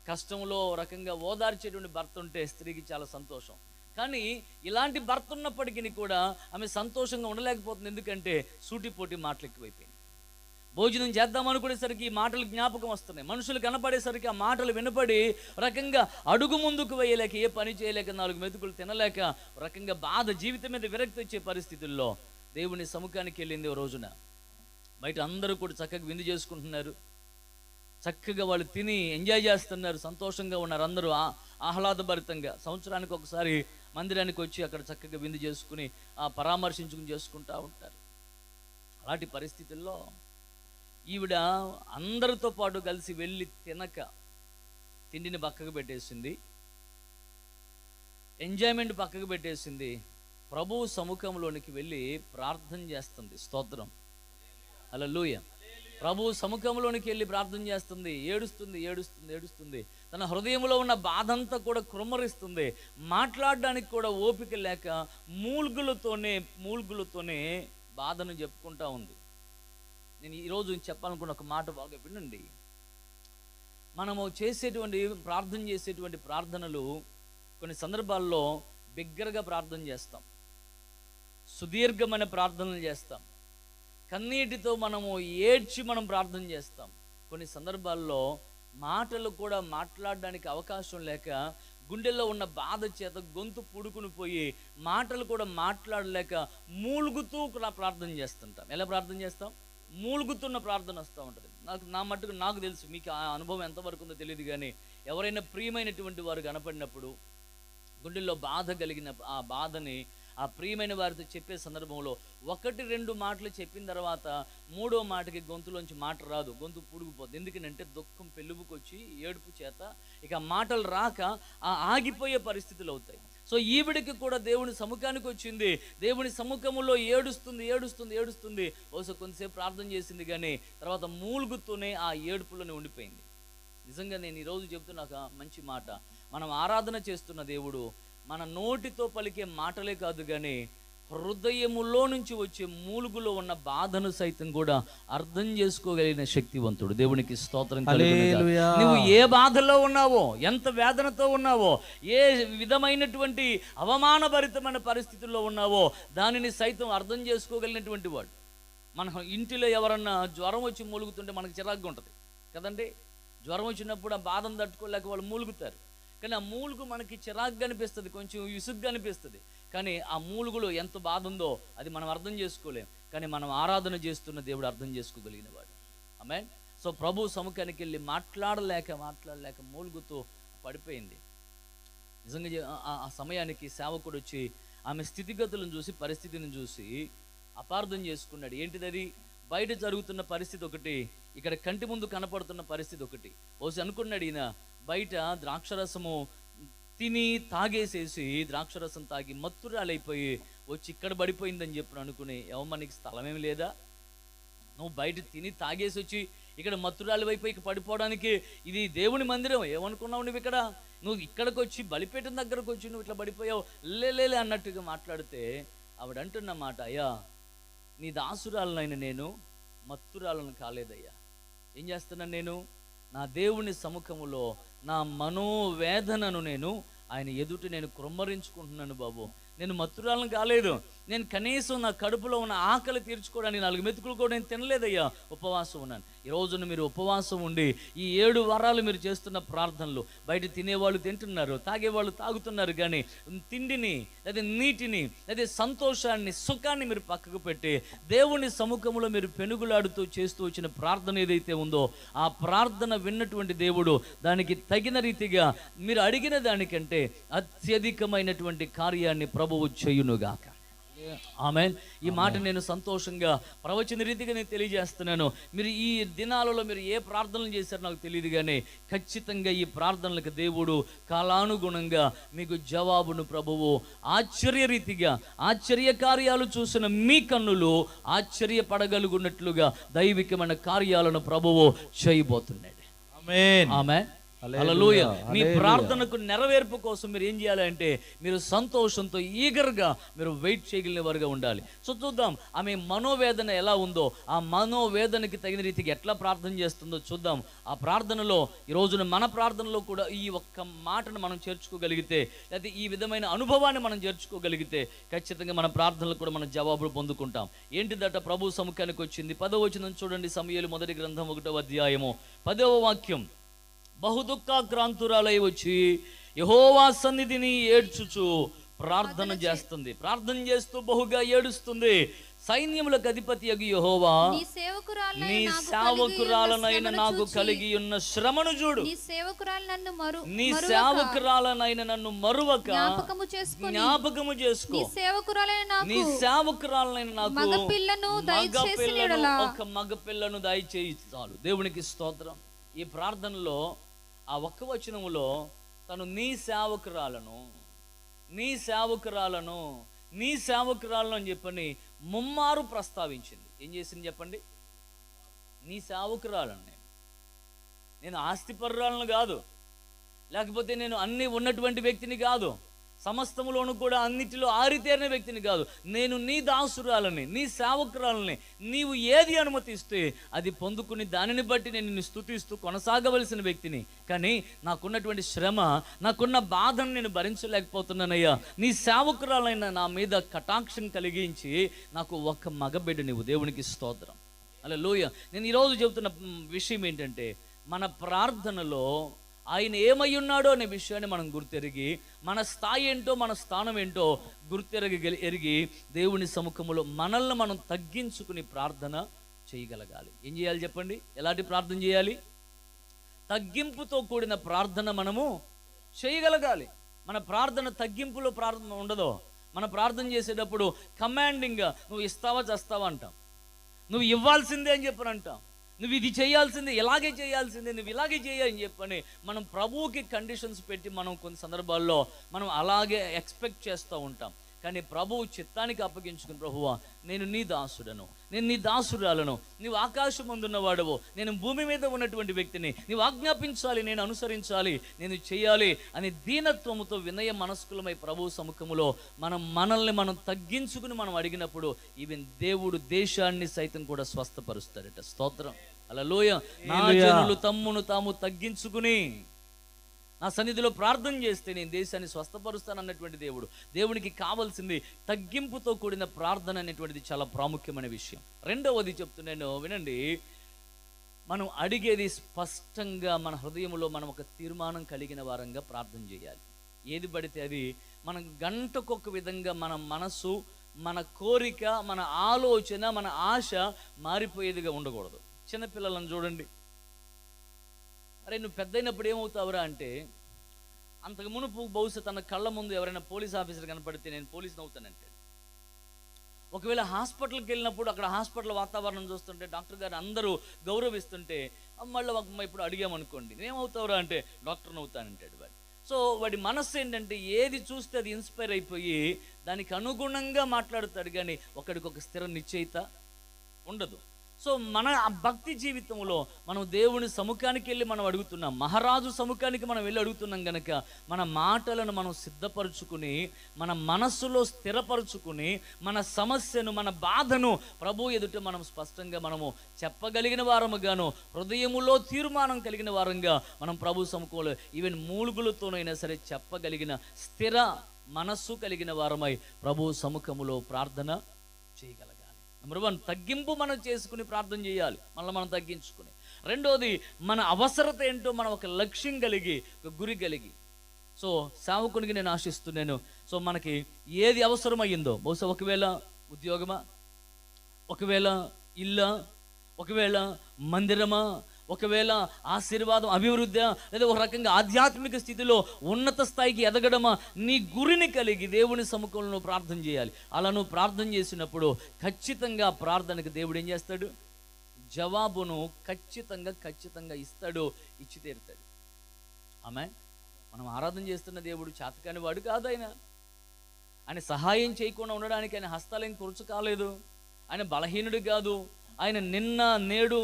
కష్టంలో రకంగా ఓదార్చేటువంటి భర్త ఉంటే స్త్రీకి చాలా సంతోషం. కానీ ఇలాంటి భర్త ఉన్నప్పటికీ కూడా ఆమె సంతోషంగా ఉండలేకపోతుంది. ఎందుకంటే సూటిపోటి మాటలు ఎక్కువైపోయింది. భోజనం చేద్దాం అనుకునేసరికి ఈ మాటలు జ్ఞాపకం వస్తున్నాయి. మనుషులు కనపడేసరికి ఆ మాటలు వినపడి రకంగా అడుగు ముందుకు వేయలేక, ఏ పని చేయలేక, 4 మెతుకులు తినలేక రకంగా బాధ, జీవితం మీద విరక్తి వచ్చే పరిస్థితుల్లో దేవుని సముఖానికి వెళ్ళింది. ఓ రోజున బయట అందరూ కూడా చక్కగా విందు చేసుకుంటున్నారు, చక్కగా వాళ్ళు తిని ఎంజాయ్ చేస్తున్నారు, సంతోషంగా ఉన్నారు, అందరూ ఆహ్లాదభరితంగా. సంవత్సరానికి ఒకసారి మందిరానికి వచ్చి అక్కడ చక్కగా విందు చేసుకుని పరామర్శించుకుని చేసుకుంటూ ఉంటారు. అలాంటి పరిస్థితుల్లో ఈవిడ అందరితో పాటు కలిసి వెళ్ళి తినక తిండిని పక్కకు పెట్టేసింది, ఎంజాయ్మెంట్ పక్కకు పెట్టేసింది, ప్రభువు సముఖంలోనికి వెళ్ళి ప్రార్థన చేస్తుంది. స్తోత్రం. హల్లెలూయా. ప్రభు సముఖంలోనికి వెళ్ళి ప్రార్థన చేస్తుంది, ఏడుస్తుంది ఏడుస్తుంది ఏడుస్తుంది. తన హృదయంలో ఉన్న బాధ అంతా కూడా కృమ్మరిస్తుంది. మాట్లాడడానికి కూడా ఓపిక లేక మూల్గులతోనే బాధను చెప్పుకుంటా ఉంది. నేను ఈరోజు చెప్పాలనుకున్న ఒక మాట బాగా వినండి. మనము ప్రార్థన చేసేటువంటి ప్రార్థనలు కొన్ని సందర్భాల్లో బిగ్గరగా ప్రార్థన చేస్తాం, సుదీర్ఘమైన ప్రార్థనలు చేస్తాం, కన్నీటితో మనము ఏడ్చి మనం ప్రార్థన చేస్తాం. కొన్ని సందర్భాల్లో మాటలు కూడా మాట్లాడడానికి అవకాశం లేక గుండెల్లో ఉన్న బాధ చేత గొంతు పుడుకుని పోయి మాటలు కూడా మాట్లాడలేక మూలుగుతూ కూడా ప్రార్థన చేస్తుంటాం. ఎలా ప్రార్థన చేస్తాం? మూలుగుతున్న ప్రార్థన వస్తూ ఉంటుంది. నాకు తెలుసు, మీకు ఆ అనుభవం ఎంతవరకు ఉందో తెలియదు, కానీ ఎవరైనా ప్రియమైనటువంటి వారు కనపడినప్పుడు గుండెల్లో బాధ కలిగిన ఆ బాధని ఆ ప్రియమైన వారితో చెప్పే సందర్భంలో 1-2 మాటలు చెప్పిన తర్వాత 3వ మాటకి గొంతులోంచి మాట రాదు, గొంతు పుడుగుపోతుంది. ఎందుకంటే దుఃఖం పెళ్ళుబుకొచ్చి ఏడుపు చేత ఇక మాటలు రాక ఆగిపోయే పరిస్థితులు అవుతాయి. సో ఈవిడికి కూడా దేవుని సముఖానికి వచ్చింది, దేవుని సముఖంలో ఏడుస్తుంది. బహుశా కొంతసేపు ప్రార్థన చేసింది, కానీ తర్వాత మూలుగుతూనే ఆ ఏడుపులోనే ఉండిపోయింది. నిజంగా నేను ఈరోజు చెప్తున్నా ఒక మంచి మాట. మనం ఆరాధన చేస్తున్న దేవుడు మన నోటితో పలికే మాటలే కాదు, కానీ హృదయములో నుంచి వచ్చే మూలుగులో ఉన్న బాధను సైతం కూడా అర్థం చేసుకోగలిగిన శక్తివంతుడు. దేవునికి స్తోత్రం కలుగును. నువ్వు ఏ బాధలో ఉన్నావో, ఎంత వేదనతో ఉన్నావో, ఏ విధమైనటువంటి అవమానభరితమైన పరిస్థితుల్లో ఉన్నావో దానిని సైతం అర్థం చేసుకోగలిగినటువంటి వాడు. మన ఇంటిలో ఎవరన్నా జ్వరం వచ్చి మూలుగుతుంటే మనకు చిరాకుగా ఉంటుంది కదండి. జ్వరం వచ్చినప్పుడు ఆ బాధను తట్టుకోలేక వాళ్ళు మూలుగుతారు, కానీ ఆ మూలుగు మనకి చిరాకుగా అనిపిస్తుంది, కొంచెం విసుగ్గా అనిపిస్తుంది. కానీ ఆ మూలుగులో ఎంత బాధ ఉందో అది మనం అర్థం చేసుకోలేం, కానీ మనం ఆరాధన చేస్తున్న దేవుడు అర్థం చేసుకోగలిగిన వాడు. ఆమేన్. సో ప్రభు సముఖానికి వెళ్ళి మాట్లాడలేక మూలుగుతూ పడిపోయింది. నిజంగా ఆ సమయానికి సేవకుడు వచ్చి ఆమె స్థితిగతులను చూసి, పరిస్థితిని చూసి అపార్థం చేసుకున్నాడు. ఏంటిది అది? బయట జరుగుతున్న పరిస్థితి ఒకటి, ఇక్కడ కంటి ముందు కనపడుతున్న పరిస్థితి ఒకటి. బహుశా అనుకున్నాడు ఈయన, బయట ద్రాక్షరసము తిని తాగేసేసి ద్రాక్షరసం తాగి మత్తురాలైపోయి వచ్చి ఇక్కడ పడిపోయిందని చెప్పి అనుకుని, ఏమమ్మా నీకు స్థలమేమి లేదా? నువ్వు బయట తిని తాగేసి వచ్చి ఇక్కడ మత్తురాలు అయిపోయి పడిపోవడానికి ఇది దేవుని మందిరం ఏమనుకున్నావు నువ్వు? నువ్వు ఇక్కడికి వచ్చి బలిపీఠం దగ్గరకు వచ్చి నువ్వు ఇట్లా పడిపోయావు లేలే అన్నట్టుగా మాట్లాడితే ఆవిడ అంటున్న మాట, అయ్యా నీ దాసురాలనైనా నేను మత్తురాలను కాలేదయ్యా. ఏం చేస్తున్నాను నేను? నా దేవుని సముఖములో నా మనోవేదనను నేను ఆయన ఎదుట నేను కృమ్మరించుకుంటున్నాను బాబు. నేను మత్తురాలను కాలేదు, నేను కనీసం నా కడుపులో ఉన్న ఆకలి తీర్చుకోవడానికి 4 మెతుకులు కూడా నేను తినలేదయ్యా, ఉపవాసం ఉన్నాను. ఈ రోజున మీరు ఉపవాసం ఉండి ఈ 7 వారాలు మీరు చేస్తున్న ప్రార్థనలు, బయట తినేవాళ్ళు తింటున్నారు, తాగేవాళ్ళు తాగుతున్నారు, కానీ తిండిని లేదా నీటిని లేదా సంతోషాన్ని సుఖాన్ని మీరు పక్కకు పెట్టి దేవుని సముఖంలో మీరు పెనుగులాడుతూ చేస్తూ వచ్చిన ప్రార్థన ఏదైతే ఉందో ఆ ప్రార్థన విన్నటువంటి దేవుడు దానికి తగిన రీతిగా మీరు అడిగిన దానికంటే అత్యధికమైనటువంటి కార్యాన్ని ప్రభువు చేయునుగాక. ఆమేన్. ఈ మాట నేను సంతోషంగా ప్రవచన రీతిగా నేను తెలియజేస్తున్నాను. మీరు ఈ దినాలలో మీరు ఏ ప్రార్థనలు చేశారో నాకు తెలియదు, కానీ ఖచ్చితంగా ఈ ప్రార్థనలకు దేవుడు కాలానుగుణంగా మీకు జవాబును ప్రభువు ఆశ్చర్యరీతిగా ఆశ్చర్య కార్యాలు చూసిన మీ కన్నులు ఆశ్చర్యపడగలుగున్నట్లుగా దైవికమైన కార్యాలను ప్రభువు చేయబోతున్నాడు. ఆమేన్. ఆమేన్. హల్లెలూయా. మీ ప్రార్థనకు నెరవేర్పు కోసం మీరు ఏం చేయాలంటే మీరు సంతోషంతో ఈగర్గా మీరు వెయిట్ చేయగలిగిన వారుగా ఉండాలి. సో చూద్దాం ఆమె మనోవేదన ఎలా ఉందో, ఆ మనోవేదనకి తగిన రీతికి ఎట్లా ప్రార్థన చేస్తుందో చూద్దాం. ఆ ప్రార్థనలో ఈ రోజున మన ప్రార్థనలో కూడా ఈ ఒక్క మాటను మనం చేర్చుకోగలిగితే, లేకపోతే ఈ విధమైన అనుభవాన్ని మనం చేర్చుకోగలిగితే ఖచ్చితంగా మన ప్రార్థనలు కూడా మనం జవాబులు పొందుకుంటాం. ఏంటిదట? ప్రభు సముఖానికి వచ్చింది. 10వ వచనం చూడండి, సమూయేలు మొదటి గ్రంథం 1వ అధ్యాయము 10వ వాక్యం. బహుదుఃఖాక్రాంతురాలై వచ్చి యెహోవా సన్నిధిని ఏడ్చుచు ప్రార్థన చేస్తుంది. ప్రార్థన చేస్తూ బహుగా ఏడుస్తుంది. సైన్యములకు అధిపతియగు యెహోవా, నీ సేవకురాలనైన నాకు కలిగి ఉన్న శ్రమను చూడు. నీ సేవకురాలనైన నన్ను మరువక జ్ఞాపకము చేసుకో. నీ సేవకురాలనైన నాకు ఒక మగ పిల్లను దయచేయి చాలు. దేవునికి స్తోత్రం. ఈ ప్రార్థనలో ఆ ఒక్క వచనములో తను నీ సేవకురాలను అని చెప్పని ముమ్మారు ప్రస్తావించింది. ఏం చేసింది చెప్పండి? నీ సేవకురాలని. నేను ఆస్తిపరురాలను కాదు, లేకపోతే నేను అన్నీ ఉన్నటువంటి వ్యక్తిని కాదు, సమస్తములోను కూడా అన్నిటిలో ఆరితేరిన వ్యక్తిని కాదు. నేను నీ దాసురాలని, నీ సేవకురాలని. నీవు ఏది అనుమతిస్తే అది పొందుకుని దానిని బట్టి నేను నిన్ను స్తుతిస్తూ కొనసాగవలసిన వ్యక్తిని. కానీ నాకున్నటువంటి శ్రమ, నాకున్న బాధను నేను భరించలేకపోతున్నానయ్యా. నీ సేవకురాలైన నా మీద కటాక్షం కలిగించి నాకు ఒక్క మగబిడ్డ నీవు. దేవునికి స్తోత్రం. హల్లెలూయా. నేను ఈరోజు చెబుతున్న విషయం ఏంటంటే, మన ప్రార్థనలో ఆయన ఏమై ఉన్నాడో అనే విషయాన్ని మనం గుర్తెరిగి, మన స్థాయి ఏంటో, మన స్థానం ఏంటో ఎరిగి దేవుని సముఖంలో మనల్ని మనం తగ్గించుకుని ప్రార్థన చేయగలగాలి. ఏం చేయాలి చెప్పండి? ఎలాంటి ప్రార్థన చేయాలి? తగ్గింపుతో కూడిన ప్రార్థన మనము చేయగలగాలి. మన ప్రార్థన తగ్గింపులో ప్రార్థన ఉండదో. మన ప్రార్థన చేసేటప్పుడు కమాండింగ్గా నువ్వు ఇస్తావా చేస్తావా అంటాం, నువ్వు ఇవ్వాల్సిందే అని చెప్పని అంటాం, నువ్వు ఇది చేయాల్సిందే, ఇలాగే చేయాల్సిందే, నువ్వు ఇలాగే చేయాలని చెప్పని మనం ప్రభువుకి కండిషన్స్ పెట్టి మనం కొన్ని సందర్భాల్లో మనం అలాగే ఎక్స్పెక్ట్ చేస్తూ ఉంటాం. కానీ ప్రభువు చిత్తానికి అప్పగించుకుని, ప్రభువా నేను నీ దాసుడను, నేను నీ దాసురాలను, నీవు ఆకాశం ముందున్నవాడవు, నేను భూమి మీద ఉన్నటువంటి వ్యక్తిని, నీవు ఆజ్ఞాపించాలి, నేను అనుసరించాలి, నేను చేయాలి అని దీనత్వముతో వినయ మనస్కులమై ప్రభువు సముఖములో మనల్ని మనం తగ్గించుకుని మనం అడిగినప్పుడు ఈవెన్ దేవుడు దేశాన్ని సైతం కూడా స్వస్థపరుస్తారట. స్తోత్రం. హల్లెలూయా. నా జనులు తమ్మును తాము తగ్గించుకుని నా సన్నిధిలో ప్రార్థన చేస్తే నేను దేశాన్ని స్వస్థపరుస్తాను అన్నటువంటి దేవుడు. దేవునికి కావాల్సింది తగ్గింపుతో కూడిన ప్రార్థన అనేటువంటిది చాలా ప్రాముఖ్యమైన విషయం. రెండవది చెప్తున్నాను వినండి, మనం అడిగేది స్పష్టంగా మన హృదయంలో మనం ఒక తీర్మానం కలిగిన వారంగా ప్రార్థన చేయాలి. ఏది పడితే అది మనం గంటకొక విధంగా మన మనసు, మన కోరిక, మన ఆలోచన, మన ఆశ మారిపోయేదిగా ఉండకూడదు. చిన్నపిల్లలను చూడండి, అరే నువ్వు పెద్దయినప్పుడు ఏమవుతావురా అంటే, అంతకు మునుపు బహుశా తన కళ్ళ ముందు ఎవరైనా పోలీస్ ఆఫీసర్ కనపడితే నేను పోలీస్ని అవుతానంటాడు. ఒకవేళ హాస్పిటల్కి వెళ్ళినప్పుడు అక్కడ హాస్పిటల్ వాతావరణం చూస్తుంటే డాక్టర్ గారు అందరూ గౌరవిస్తుంటే మళ్ళీ ఇప్పుడు అడిగామనుకోండి నేనేమవుతావురా అంటే డాక్టర్ని అవుతానంటాడు వాడు. సో వాడి మనస్సు ఏంటంటే ఏది చూస్తే అది ఇన్స్పైర్ అయిపోయి దానికి అనుగుణంగా మాట్లాడుతాడు, కానీ ఒకడికొక స్థిర నిశ్చయిత ఉండదు. సో మన భక్తి జీవితంలో మనం దేవుని సముఖానికి వెళ్ళి మనం అడుగుతున్నాం, మహారాజు సముఖానికి మనం వెళ్ళి అడుగుతున్నాం కనుక మన మాటలను మనం సిద్ధపరచుకుని, మన మనస్సులో స్థిరపరచుకుని, మన సమస్యను, మన బాధను ప్రభు ఎదుట మనం స్పష్టంగా మనము చెప్పగలిగిన వారముగాను, హృదయములో తీర్మానం కలిగిన వారంగా మనం ప్రభు సముఖంలో ఈవెన్ మూలుగులతోనైనా సరే చెప్పగలిగిన స్థిర మనస్సు కలిగిన వారమై ప్రభు సముఖములో ప్రార్థన చేయగలగాలి. నెంబర్ 1, తగ్గింపు మనం చేసుకుని ప్రార్థన చేయాలి, మళ్ళీ మనం తగ్గించుకుని. రెండోది, మన అవసరత ఏంటో మనం ఒక లక్ష్యం కలిగి, ఒక గురి కలిగి. సో సేవకునికి నేను ఆశిస్తున్నాను, సో మనకి ఏది అవసరమయ్యిందో, బహుశా ఒకవేళ ఉద్యోగమా, ఒకవేళ ఇల్లా, ఒకవేళ మందిరమా, ఒకవేళ ఆశీర్వాదం, అభివృద్ధి, లేదా ఒక రకంగా ఆధ్యాత్మిక స్థితిలో ఉన్నత స్థాయికి ఎదగడమా, నీ గురిని కలిగి దేవుని సముఖంలో ప్రార్థన చేయాలి. అలా నువ్వు ప్రార్థన చేసినప్పుడు ఖచ్చితంగా ప్రార్థనకు దేవుడు ఏం చేస్తాడు? జవాబును ఖచ్చితంగా ఇస్తాడు, ఇచ్చి తీరుతాడు. ఆమె మనం ఆరాధన చేస్తున్న దేవుడు చేతకాని వాడు కాదు. ఆయన సహాయం చేయకుండా ఉండడానికి ఆయన హస్తాలేం కురుచు కాలేదు. ఆయన బలహీనుడు కాదు. ఆయన నిన్న, నేడు,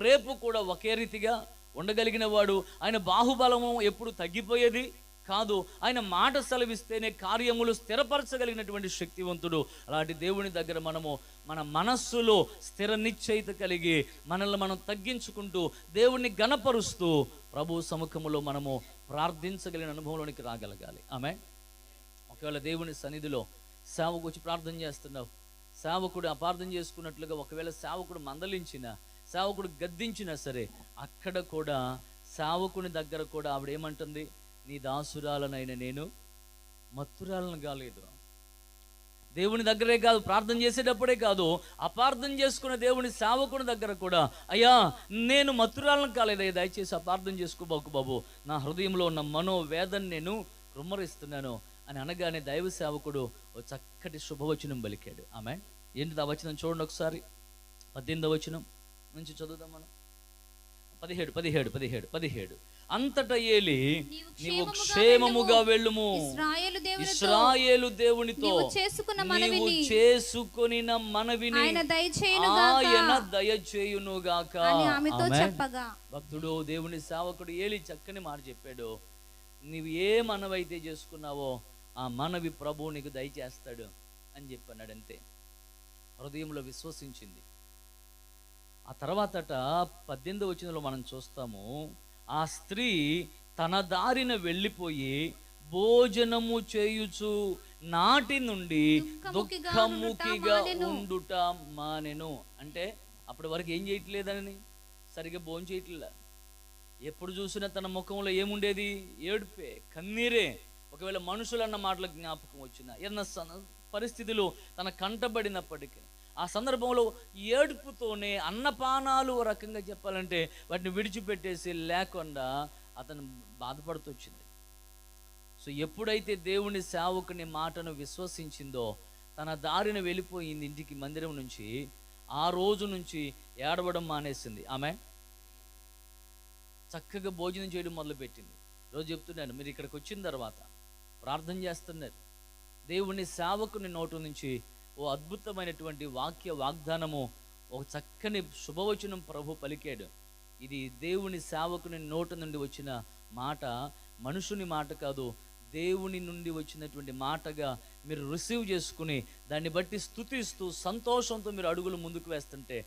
రేపు కూడా ఒకే రీతిగా ఉండగలిగిన వాడు. ఆయన బాహుబలము ఎప్పుడు తగ్గిపోయేది కాదు. ఆయన మాట సెలవిస్తేనే కార్యములు స్థిరపరచగలిగినటువంటి శక్తివంతుడు. అలాంటి దేవుని దగ్గర మనము మన మనస్సులో స్థిర నిశ్చయిత కలిగి మనల్ని మనం తగ్గించుకుంటూ దేవుణ్ణి గణపరుస్తూ ప్రభు సముఖములో మనము ప్రార్థించగలిగిన అనుభవంలోనికి రాగలగాలి. ఆమె ఒకవేళ దేవుని సన్నిధిలో సేవకు వచ్చి ప్రార్థన చేస్తున్నావు, సేవకుడు అపార్థం చేసుకున్నట్లుగా ఒకవేళ సేవకుడు మందలించిన, సేవకుడు గద్దించినా సరే, అక్కడ కూడా సేవకుని దగ్గర కూడా ఆవిడ ఏమంటుంది? నీ దాసురాలనైన నేను మత్తురాలను కాలేదు. దేవుని దగ్గరే కాదు, ప్రార్థన చేసేటప్పుడే కాదు, అపార్థం చేసుకున్న దేవుని సేవకుని దగ్గర కూడా, అయ్యా నేను మత్తురాలను కాలేదయ్యా, దయచేసి అపార్థం చేసుకోబాకు బాబు, నా హృదయంలో ఉన్న మనోవేదన నేను కుమ్మరిస్తున్నాను అని అనగానే దైవ సేవకుడు ఓ చక్కటి శుభవచనం పలికాడు. ఆమె ఏంటిది ఆ వచనం చూడండి ఒకసారి. 18వ వచనం నుంచి చదువుదాం మనం. 17 అంతటా ఏలి నీవు నీవు క్షేమముగా క్షేమముగా వెళ్ళుము. వెళ్ళుము. ఇశ్రాయేలు దేవునితో ఇశ్రాయేలు దేవునితో నీవు చేసుకున్న నీవు మనవిని చేసుకొనిన మనవిని ఆయన దయచేయునుగాక ఆయన దయచేయునుగాక అని ఆమెతో ఆమేన్. చెప్పగా భక్తుడు దేవుని సేవకుడు ఏలి చక్కని మాట చెప్పాడు. నీవు ఏ మనవైతే చేసుకున్నావో ఆ మనవి ప్రభువు నీకు దయచేస్తాడు అని చెప్పన్నాడు. అంతే, హృదయంలో విశ్వసించింది. ఆ తర్వాతట 18వ వచనంలో మనం చూస్తాము, ఆ స్త్రీ తన దారిన వెళ్ళిపోయి భోజనము చేయుచు నాటి నుండి దుఃఖముఖిగా ఉండుట మానెను. అంటే అప్పటి వరకు ఏం చేయట్లేదని, సరిగ్గా భోజనం చేయట్లే. ఎప్పుడు చూసినా తన ముఖంలో ఏముండేది? ఏడుపే, కన్నీరే. ఒకవేళ మనుషులన్న మాటల జ్ఞాపకం వచ్చిన ఏదన్నా పరిస్థితులు తన కంటబడినప్పటికీ ఆ సందర్భంలో ఏడుపుతోనే అన్నపానాలు ఓ రకంగా చెప్పాలంటే వాటిని విడిచిపెట్టేసి లేకుండా అతను బాధపడుతూ వచ్చింది. సో ఎప్పుడైతే దేవుని సేవకుని మాటను విశ్వసించిందో తన దారిన వెళ్ళిపోయింది ఇంటికి, మందిరం నుంచి. ఆ రోజు నుంచి ఏడవడం మానేసింది. ఆమె చక్కగా భోజనం చేయడం మొదలుపెట్టింది. రోజు చెప్తున్నాను, మీరు ఇక్కడికి వచ్చిన తర్వాత ప్రార్థన చేస్తున్నారు, దేవుని సేవకుని నోటు నుంచి ఓ అద్భుతమైనటువంటి వాగ్దానము, ఒక చక్కని శుభవచనం ప్రభు పలికాడు. ఇది దేవుని సేవకుని నోటు నుండి వచ్చిన మాట, మనుషుని మాట కాదు, దేవుని నుండి వచ్చినటువంటి మాటగా మీరు రిసీవ్ చేసుకుని దాన్ని బట్టి స్తుతిస్తూ సంతోషంతో మీరు అడుగులు ముందుకు వేస్తుంటే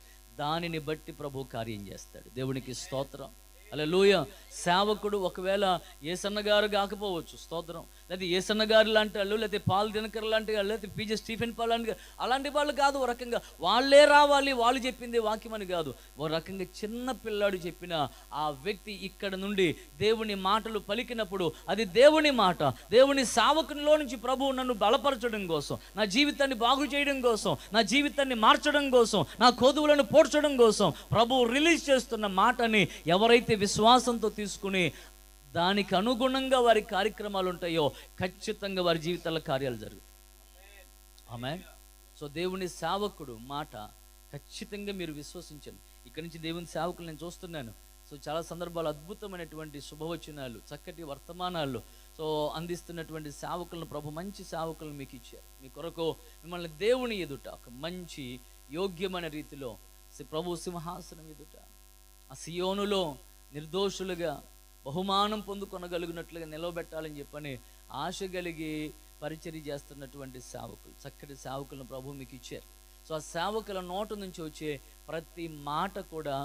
దానిని బట్టి ప్రభు కార్యం చేస్తాడు. దేవునికి స్తోత్రం. హల్లెలూయా. సేవకుడు ఒకవేళ యేసన్న గారు కాకపోవచ్చు, స్తోత్రం, లేకపోతే యేసన్న గారు లాంటి వాళ్ళు, లేకపోతే పాల్ దినకర్ లాంటి వాళ్ళు, లేకపోతే పీజే స్టీఫెన్ పాల్ లాంటి అలాంటి వాళ్ళు కాదు. ఒక రకంగా వాళ్ళే రావాలి, వాళ్ళు చెప్పింది వాక్యం అని కాదు. ఒక రకంగా చిన్న పిల్లాడు చెప్పిన ఆ వ్యక్తి ఇక్కడ నుండి దేవుని మాటలు పలికినప్పుడు అది దేవుని మాట. దేవుని సేవకునిలో నుంచి ప్రభువు నన్ను బలపరచడం కోసం, నా జీవితాన్ని బాగు చేయడం కోసం, నా జీవితాన్ని మార్చడం కోసం, నా కొదువులను పోడ్చడం కోసం ప్రభువు రిలీజ్ చేస్తున్న మాటని ఎవరైతే విశ్వాసంతో తీసుకుని దానికి అనుగుణంగా వారి కార్యక్రమాలు ఉంటాయో ఖచ్చితంగా వారి జీవితాల కార్యాలు జరుగుతాయి. ఆమేన్. సో దేవుని సేవకుడు మాట ఖచ్చితంగా మీరు విశ్వసించండి. ఇక్కడి నుంచి దేవుని సేవకులు నేను చూస్తున్నాను. సో చాలా సందర్భాలు అద్భుతమైనటువంటి శుభవచనాలు, చక్కటి వర్తమానాలు సో అందిస్తున్నటువంటి సేవకులను ప్రభు మంచి సేవకులను మీకు ఇచ్చారు. మీ కొరకు మిమ్మల్ని దేవుని ఎదుట ఒక మంచి యోగ్యమైన రీతిలో ప్రభు సింహాసనం ఎదుట ఆ సియోనులో నిర్దోషులుగా బహుమానం పొందుకొనగలిగినట్లుగా నిలవబెట్టాలని చెప్పని ఆశ కలిగి పరిచర్య చేస్తున్నటువంటి సేవకులు, చక్కటి సేవకులను ప్రభు మీకు ఇచ్చారు. సో ఆ సేవకుల నోట నుంచి వచ్చే ప్రతి మాట కూడా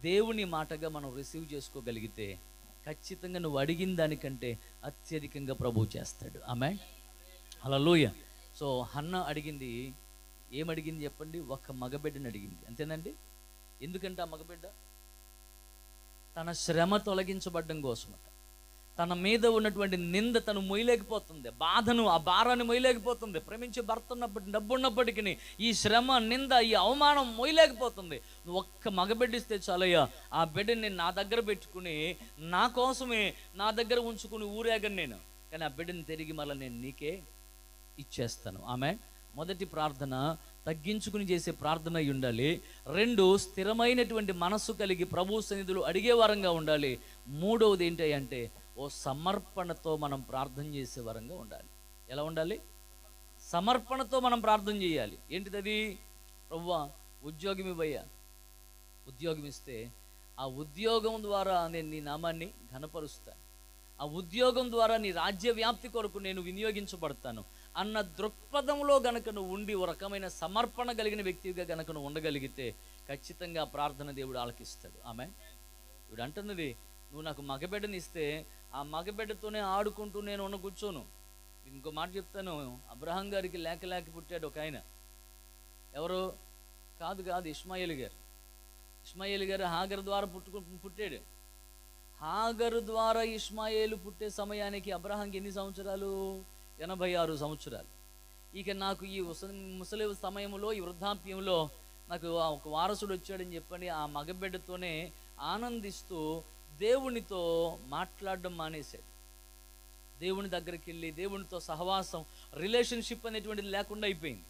దేవుని మాటగా మనం రిసీవ్ చేసుకోగలిగితే ఖచ్చితంగా నువ్వు అడిగిన దానికంటే అత్యధికంగా ప్రభు చేస్తాడు. ఆమేన్. హల్లెలూయా. సో హన్న అడిగింది, ఏమడిగింది చెప్పండి? ఒక మగబిడ్డని అడిగింది, అంతేనండి. ఎందుకంటే ఆ మగబిడ్డ తన శ్రమ తొలగించబడ్డం కోసమట. తన మీద ఉన్నటువంటి నింద తను మొయ్యలేకపోతుంది, బాధను, ఆ భారాన్ని మొయ్యలేకపోతుంది. ప్రేమించే భర్త ఉన్నప్పటికీ, డబ్బు ఉన్నప్పటికీ ఈ శ్రమ, నింద, ఈ అవమానం మొయ్యలేకపోతుంది. నువ్వు ఒక్క మగబిడ్డిస్తే చాలయ్యా, ఆ బిడ్డని నా దగ్గర పెట్టుకుని నా కోసమే నా దగ్గర ఉంచుకుని ఊరేగను నేను, కానీ ఆ బిడ్డని తిరిగి మళ్ళీ నేను నీకే ఇచ్చేస్తాను. ఆమె మొదటి ప్రార్థన తగ్గించుకుని చేసే ప్రార్థన అయి ఉండాలి. 2 స్థిరమైనటువంటి మనస్సు కలిగి ప్రభు సన్నిధిలో అడిగే వారంగా ఉండాలి. 3వది ఏంటి అంటే ఓ సమర్పణతో మనం ప్రార్థన చేసే వారంగా ఉండాలి. ఎలా ఉండాలి? సమర్పణతో మనం ప్రార్థన చేయాలి. ఏంటిది అది? ప్రభువా ఉద్యోగం ఇవ్వయ్యా, ఉద్యోగం ఇస్తే ఆ ఉద్యోగం ద్వారా నేను నీ నామాన్ని ఘనపరుస్తాను, ఆ ఉద్యోగం ద్వారా నీ రాజ్య వ్యాప్తి కొరకు నేను వినియోగించబడతాను అన్న దృక్పథంలో గనక నువ్వు ఉండి ఓ రకమైన సమర్పణ కలిగిన వ్యక్తిగా గనక నువ్వు ఉండగలిగితే ఖచ్చితంగా ప్రార్థన దేవుడు ఆలకిస్తాడు. ఆమె ఇప్పుడు అంటున్నది, నువ్వు నాకు మగబిడ్డని ఇస్తే ఆ మగబిడ్డతోనే ఆడుకుంటూ నేను ఉన్న కూర్చోను. ఇంకో మాట చెప్తాను, అబ్రహాం గారికి లేక పుట్టాడు ఒక ఆయన. ఎవరు? కాదు ఇష్మాయేలు గారు. ఇష్మాయేలు గారు హాగరు ద్వారా పుట్టాడు. హాగరు ద్వారా ఇష్మాయేలు పుట్టే సమయానికి అబ్రహాంకి ఎన్ని సంవత్సరాలు? 86 సంవత్సరాలు. ఇక నాకు ఈ ముసలి సమయంలో, ఈ వృద్ధాప్యంలో నాకు ఒక వారసుడు వచ్చాడని చెప్పని ఆ మగబిడ్డతోనే ఆనందిస్తూ దేవునితో మాట్లాడడం మానేశాడు. దేవుని దగ్గరికి వెళ్ళి దేవునితో సహవాసం, రిలేషన్షిప్ అనేటువంటిది లేకుండా అయిపోయింది.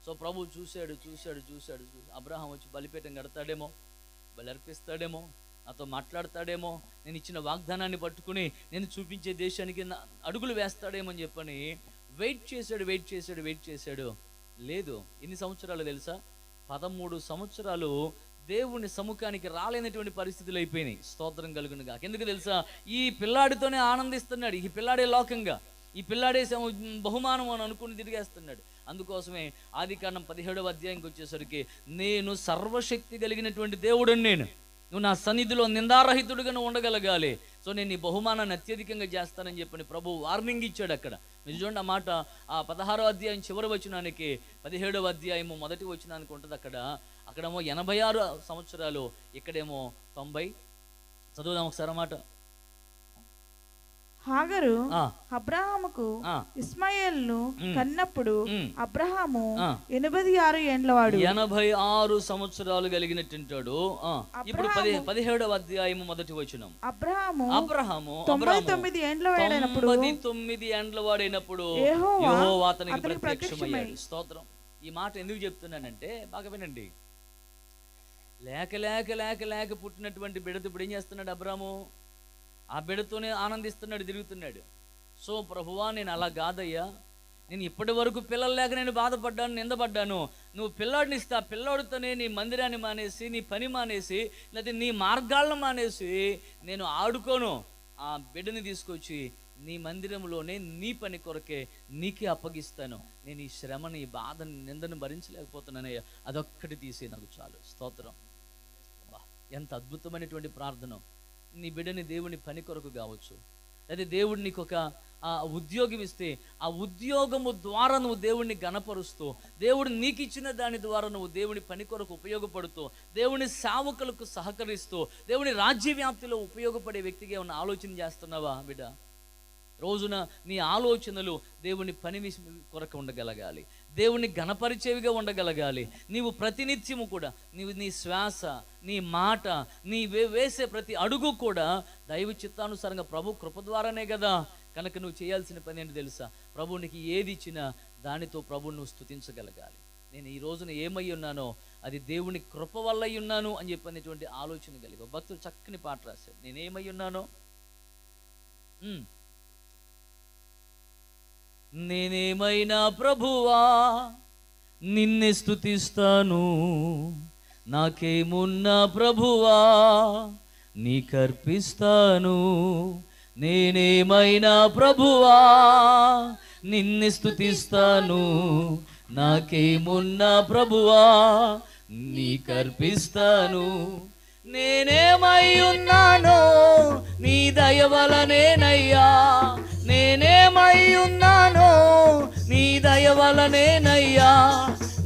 సో ప్రభు చూశాడు. అబ్రహాం వచ్చి బలిపీఠం కడతాడేమో, బలి అర్పిస్తాడేమో, నాతో మాట్లాడతాడేమో, నేను ఇచ్చిన వాగ్దానాన్ని పట్టుకుని నేను చూపించే దేశానికి అడుగులు వేస్తాడేమో అని చెప్పని వెయిట్ చేశాడు. లేదు. ఎన్ని సంవత్సరాలు తెలుసా? 13 సంవత్సరాలు దేవుని సముఖానికి రాలేనటువంటి పరిస్థితులు అయిపోయినాయి. స్తోత్రం కలుగునుగా. ఎందుకు తెలుసా? ఈ పిల్లాడితోనే ఆనందిస్తున్నాడు. ఈ పిల్లాడే లోకంగా, ఈ పిల్లాడే బహుమానం అని అనుకుని తిరిగేస్తున్నాడు. అందుకోసమే ఆదికాండం 17వ అధ్యాయంకి వచ్చేసరికి, నేను సర్వశక్తి కలిగినటువంటి దేవుడని, నువ్వు నా సన్నిధిలో నిందారహితుడుగా నువ్వు ఉండగలగాలి. సో నేను ఈ బహుమానాన్ని అత్యధికంగా చేస్తానని చెప్పని ప్రభు వార్నింగ్ ఇచ్చాడు అక్కడ. మీరు చూడండి ఆ మాట, ఆ 16వ అధ్యాయం చివరి వచనానికి 17వ అధ్యాయము మొదటి వచనానికి ఉంటుంది. అక్కడేమో 86 సంవత్సరాలు, ఇక్కడేమో 90. చదువుదాం ఒకసారి మాట. హాగరు అబ్రహాముకు ఇస్మాయేలును కన్నప్పుడు అబ్రహాము 86 ఏండ్లవాడు. 86 సంవత్సరాలు కలిగినట్టుంటాడు. ఇప్పుడు 17వ అధ్యాయము మొదటి వచనం. అబ్రహాము 99 ఏండ్లవాడైనప్పుడు 99 ఏండ్లవాడైనప్పుడు యెహోవా అతనికి ప్రత్యక్షమయ్యాడు. స్తోత్రం. ఈ మాట ఎందుకు చెప్తున్నానంటే బాగా వినండి. లేక లేక లేక లేక పుట్టినటువంటి బిడ్డతో ఇప్పుడు ఏం చేస్తున్నాడు అబ్రాము? ఆ బిడ్డతోనే ఆనందిస్తున్నాడు, తిరుగుతున్నాడు. సో ప్రభువా, నేను అలా కాదయ్యా, నేను ఇప్పటి వరకు పిల్లలు లేక నేను బాధపడ్డాను, నిందపడ్డాను. నువ్వు పిల్లాడిని ఇస్తే ఆ పిల్లాడితోనే నీ మందిరాన్ని మానేసి, నీ పని మానేసి, లేకపోతే నీ మార్గాలను మానేసి నేను ఆడుకోను. ఆ బిడ్డని తీసుకొచ్చి నీ మందిరంలోనే నీ పని కొరకే నీకే అప్పగిస్తాను. నేను ఈ శ్రమని, ఈ బాధని, నిందను భరించలేకపోతున్నానయ్యా, అదొక్కటి తీసి నాకు చాలు. స్తోత్రం. ఎంత అద్భుతమైనటువంటి ప్రార్థన. నీ బిడ్డని దేవుని పని కొరకు కావచ్చు, లేదా దేవుడు నీకు ఒక ఉద్యోగం ఇస్తే ఆ ఉద్యోగము ద్వారా నువ్వు దేవుడిని గణపరుస్తూ, దేవుడు నీకు ఇచ్చిన దాని ద్వారా నువ్వు దేవుని పని కొరకు ఉపయోగపడుతూ, దేవుని సేవకులకు సహకరిస్తూ, దేవుని రాజ్య వ్యాప్తిలో ఉపయోగపడే వ్యక్తిగా ఉన్న ఆలోచన చేస్తున్నావా బిడ్డ? రోజున నీ ఆలోచనలు దేవుని పని కొరకు ఉండగలగాలి, దేవుని ఘనపరిచేవిగా ఉండగలగాలి. నీవు ప్రతినిత్యము కూడా నీ శ్వాస, నీ మాట, నీ వేసే ప్రతి అడుగు కూడా దైవ చిత్తానుసారంగా ప్రభు కృప ద్వారానే కదా. కనుక నువ్వు చేయాల్సిన పని ఏంటి తెలుసా? ప్రభు నీకు ఏది ఇచ్చినా దానితో ప్రభువు నువ్వు స్తుతించగలగాలి. నేను ఈ రోజున ఏమై ఉన్నానో అది దేవుని కృప వల్ల ఉన్నాను అని చెప్పనేటువంటి ఆలోచన కలిగి భక్తులు చక్కని పాట రాశారు. నేనేమై ఉన్నానో, నేనేమైనా ప్రభువా నిన్నే స్తుతిస్తాను, నాకేమున్నా ప్రభువా నీకర్పిస్తాను. నేనేమైనా ప్రభువా నిన్నే స్తుతిస్తాను, నాకేమున్నా ప్రభువా నీకర్పిస్తాను. నేనేమై ఉన్నానో నీ దయ వలనేనయ్యా, నేనేమై ఉన్నానో నీ దయ వలనేనయ్యా.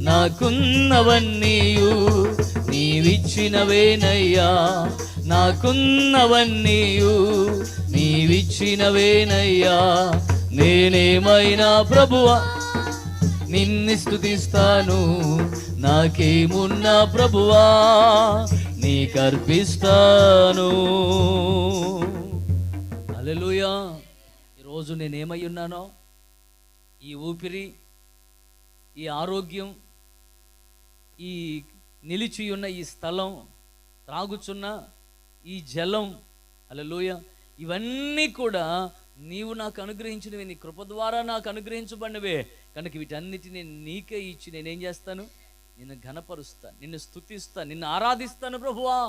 నాకున్నవన్నీయు నీవిచ్చినవేనయ్యా, నాకున్నవన్నీయు నీవిచ్చినవేనయ్యా. నేనేమైనా ప్రభువా నిన్ను స్తుతిస్తాను, నాకేమున్నా ప్రభువా నీకర్పిస్తాను. హల్లెలూయా. ఈరోజు నేనేమై ఉన్నానో, ఈ ఊపిరి, ఈ ఆరోగ్యం, ఈ నిలిచి ఉన్న ఈ స్థలం, త్రాగుచున్న ఈ జలం, హల్లెలూయా, ఇవన్నీ కూడా నీవు నాకు అనుగ్రహించినవి, నీ కృప ద్వారా నాకు అనుగ్రహించబడినవే. కనుక వీటన్నిటిని నీకే ఇచ్చి నేనేం చేస్తాను? నిన్ను ఘనపరుస్తాను, నిన్ను స్తుతిస్తాను, నిన్ను ఆరాధిస్తాను ప్రభువా.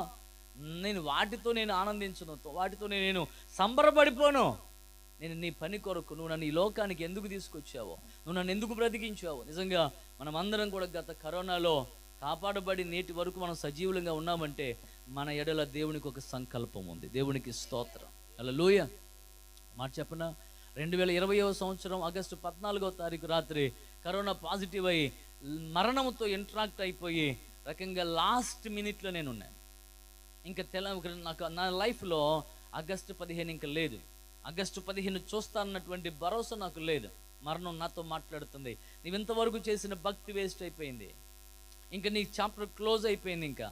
వాటితో నేను ఆనందించను, వాటితో నేను సంబరపడిపోను. నేను నీ పని కొరకు, నువ్వు నన్ను ఈ లోకానికి ఎందుకు తీసుకొచ్చావో, నువ్వు నన్ను ఎందుకు బ్రతికించావో. నిజంగా మనం అందరం కూడా గత కరోనాలో కాపాడబడి నేటి వరకు మనం సజీవులంగా ఉన్నామంటే మన ఎడల దేవునికి ఒక సంకల్పం ఉంది. దేవునికి స్తోత్రం. హల్లెలూయా. మాట చెప్పనా, 2020వ సంవత్సరం ఆగస్టు 14వ తారీఖు రాత్రి కరోనా పాజిటివ్ అయ్యి మరణంతో ఇంట్రాక్ట్ అయిపోయి రకంగా లాస్ట్ మినిట్లో నేను ఉన్నాను. ఇంకా నాకు నా లైఫ్లో ఆగస్టు 15 ఇంకా లేదు. ఆగస్టు 15 చూస్తానన్నటువంటి భరోసా నాకు లేదు. మరణం నాతో మాట్లాడుతుంది, నీవు ఇంతవరకు చేసిన భక్తి వేస్ట్ అయిపోయింది, ఇంకా నీ చాప్టర్ క్లోజ్ అయిపోయింది, ఇంకా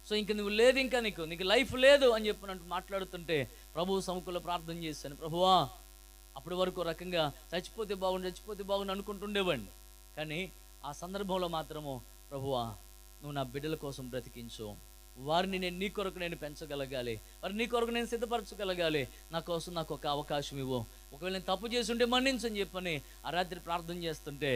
సో ఇంక నువ్వు లేదు, ఇంకా నీకు లైఫ్ లేదు అని చెప్పినట్టు మాట్లాడుతుంటే ప్రభు సముఖంలో ప్రార్థన చేశాను. ప్రభువా, అప్పటి వరకు రకంగా చచ్చిపోతే బాగుండు అనుకుంటుండేవాడిని. కానీ ఆ సందర్భంలో మాత్రము ప్రభువా నువ్వు నా బిడ్డల కోసం బ్రతికించు, వారిని నేను నీ కొరకు నేను పెంచగలగాలి, వారిని నీ కొరకు నేను సిద్ధపరచగలగాలి. నా కోసం నాకు ఒక అవకాశం ఇవ్వు. ఒకవేళ నేను తప్పు చేసి ఉంటే మన్నించని చెప్పని ఆ రాత్రి ప్రార్థన చేస్తుంటే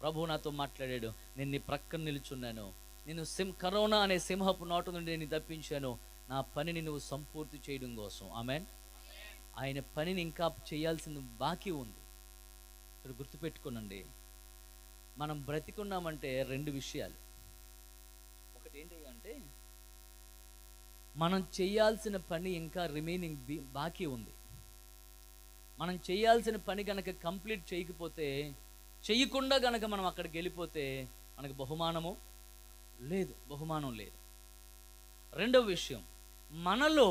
ప్రభువు నాతో మాట్లాడాడు. నేను నీ ప్రక్కన నిలుచున్నాను, నేను కరోనా అనే సింహపు నోట నుండి నేను తప్పించాను. నా పనిని నువ్వు సంపూర్తి చేయడం కోసం. ఆమెన్. ఆయన పనిని ఇంకా చేయాల్సింది బాకీ ఉంది. ఇక్కడ గుర్తుపెట్టుకోనండి, మనం బ్రతికున్నామంటే రెండు విషయాలు. ఒకటి ఏంటి అంటే మనం చేయాల్సిన పని ఇంకా రిమైనింగ్ బాకీ ఉంది. మనం చేయాల్సిన పని కనుక కంప్లీట్ చేయకపోతే, చేయకుండా కనుక మనం అక్కడికి వెళ్ళిపోతే మనకు బహుమానం లేదు. రెండవ విషయం, మనలో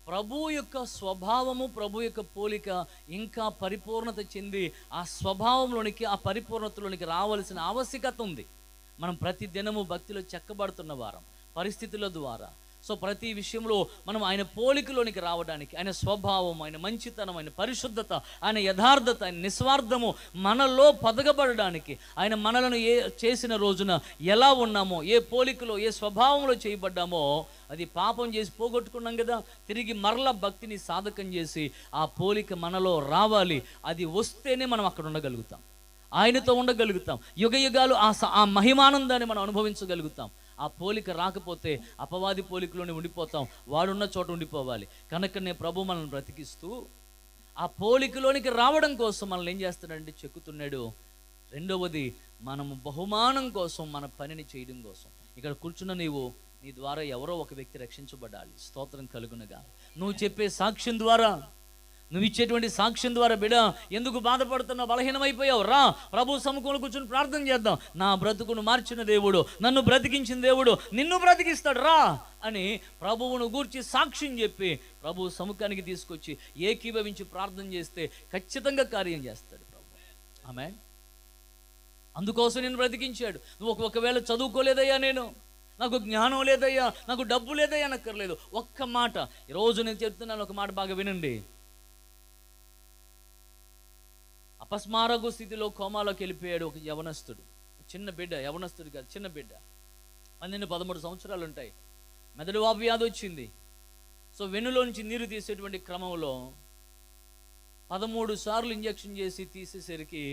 ప్రభు యొక్క స్వభావము, ప్రభు యొక్క పోలిక ఇంకా పరిపూర్ణత చెంది ఆ స్వభావంలోనికి, ఆ పరిపూర్ణతలోనికి రావాల్సిన ఆవశ్యకత ఉంది. మనం ప్రతి దినము భక్తిలో చెక్కబడుతున్న వారం పరిస్థితుల ద్వారా. సో ప్రతి విషయంలో మనం ఆయన పోలికలోనికి రావడానికి, ఆయన స్వభావం, ఆయన మంచితనం, ఆయన పరిశుద్ధత, ఆయన యథార్థత, ఆయన నిస్వార్థము మనలో పదగబడడానికి, ఆయన మనలను చేసిన రోజున ఎలా ఉన్నామో, ఏ పోలికలో, ఏ స్వభావంలో చేయబడ్డామో, అది పాపం చేసి పోగొట్టుకున్నాం కదా, తిరిగి మరలా భక్తిని సాధకం చేసి ఆ పోలిక మనలో రావాలి. అది వస్తేనే మనం అక్కడ ఉండగలుగుతాం, ఆయనతో ఉండగలుగుతాం, యుగ యుగాలు ఆ మహిమానందాన్ని మనం అనుభవించగలుగుతాం. ఆ పోలిక రాకపోతే అపవాది పోలికలోనే ఉండిపోతాం, వాడున్న చోట ఉండిపోవాలి. కనుకనే ప్రభు మనల్ని బ్రతికిస్తూ ఆ పోలికలోనికి రావడం కోసం మనల్ని ఏం చేస్తాడంటే చెక్కుతున్నాడు. రెండవది, మనము బహుమానం కోసం, మన పనిని చేయడం కోసం. ఇక్కడ కూర్చున్న నీ ద్వారా ఎవరో ఒక వ్యక్తి రక్షించబడాలి. స్తోత్రం కలుగునుగా. నువ్వు చెప్పే సాక్ష్యం ద్వారా, నువ్వు ఇచ్చేటువంటి సాక్ష్యం ద్వారా, బిడ్డ ఎందుకు బాధపడుతున్నావు, బలహీనమైపోయావు, రా ప్రభు సముఖంలో కూర్చొని ప్రార్థన చేద్దాం. నా బ్రతుకును మార్చిన దేవుడు, నన్ను బ్రతికించిన దేవుడు నిన్ను బ్రతికిస్తాడు, రా అని ప్రభువును గూర్చి సాక్ష్యం చెప్పి ప్రభు సముఖానికి తీసుకొచ్చి ఏకీభవించి ప్రార్థన చేస్తే ఖచ్చితంగా కార్యం చేస్తాడు ప్రభు. ఆమేన్. అందుకోసం నేను బ్రతికించాడు. నువ్వు ఒకవేళ చదువుకోలేదయ్యా, నాకు జ్ఞానం లేదయ్యా, నాకు డబ్బు లేదయ్యా అనక్కర్లేదు. ఒక్క మాట ఈరోజు నేను చెప్తున్నాను, ఒక మాట బాగా వినండి. అపస్మారక స్థితిలో కోమాలోకి వెళ్ళిపోయాడు ఒక యవనస్తుడు, చిన్న బిడ్డ, యవనస్తుడు కాదు, చిన్న బిడ్డ, 12-13 సంవత్సరాలు ఉంటాయి. మెదడు వాపు వ్యాధి వచ్చింది. సో వెన్నులోంచి నీరు తీసేటువంటి క్రమంలో 13 సార్లు ఇంజక్షన్ చేసి తీసేసరికి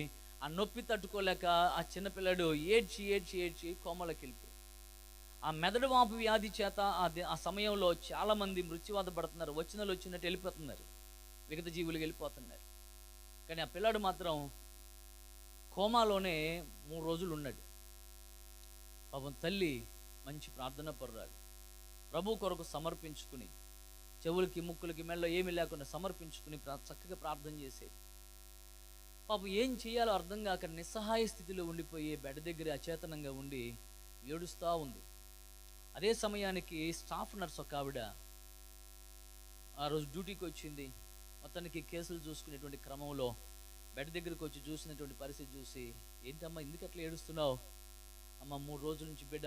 ఆ నొప్పి తట్టుకోలేక ఆ చిన్నపిల్లడు ఏడ్చి కోమాలోకి వెళ్ళిపోయాడు. ఆ మెదడు వాపు వ్యాధి చేత ఆ సమయంలో చాలామంది మృత్యువాత పడుతున్నారు. వచ్చినట్టు వెళ్ళిపోతున్నారు, విగత జీవులు వెళ్ళిపోతున్నారు. కానీ ఆ పిల్లాడు మాత్రం కోమాలోనే 3 రోజులు ఉన్నాడు. పాపం తల్లి మంచి ప్రార్థన పరురాలు, ప్రభు కొరకు సమర్పించుకుని, చెవులకి ముక్కులకి మెల్ల ఏమి లేకుండా సమర్పించుకుని చక్కగా ప్రార్థన చేసేది. పాపం ఏం చేయాలో అర్థం కాక నిస్సహాయ స్థితిలో ఉండిపోయి బెడ్ దగ్గర అచేతనంగా ఉండి ఏడుస్తూ ఉంది. అదే సమయానికి స్టాఫ్ నర్స్ ఒక ఆవిడ ఆ రోజు డ్యూటీకి వచ్చింది. మొత్తానికి కేసులు చూసుకునేటువంటి క్రమంలో బెడ్ దగ్గరికి వచ్చి చూసినటువంటి పరిస్థితి చూసి, ఏంటమ్మా ఎందుకు అట్లా ఏడుస్తున్నావు? అమ్మ 3 రోజుల నుంచి బిడ్డ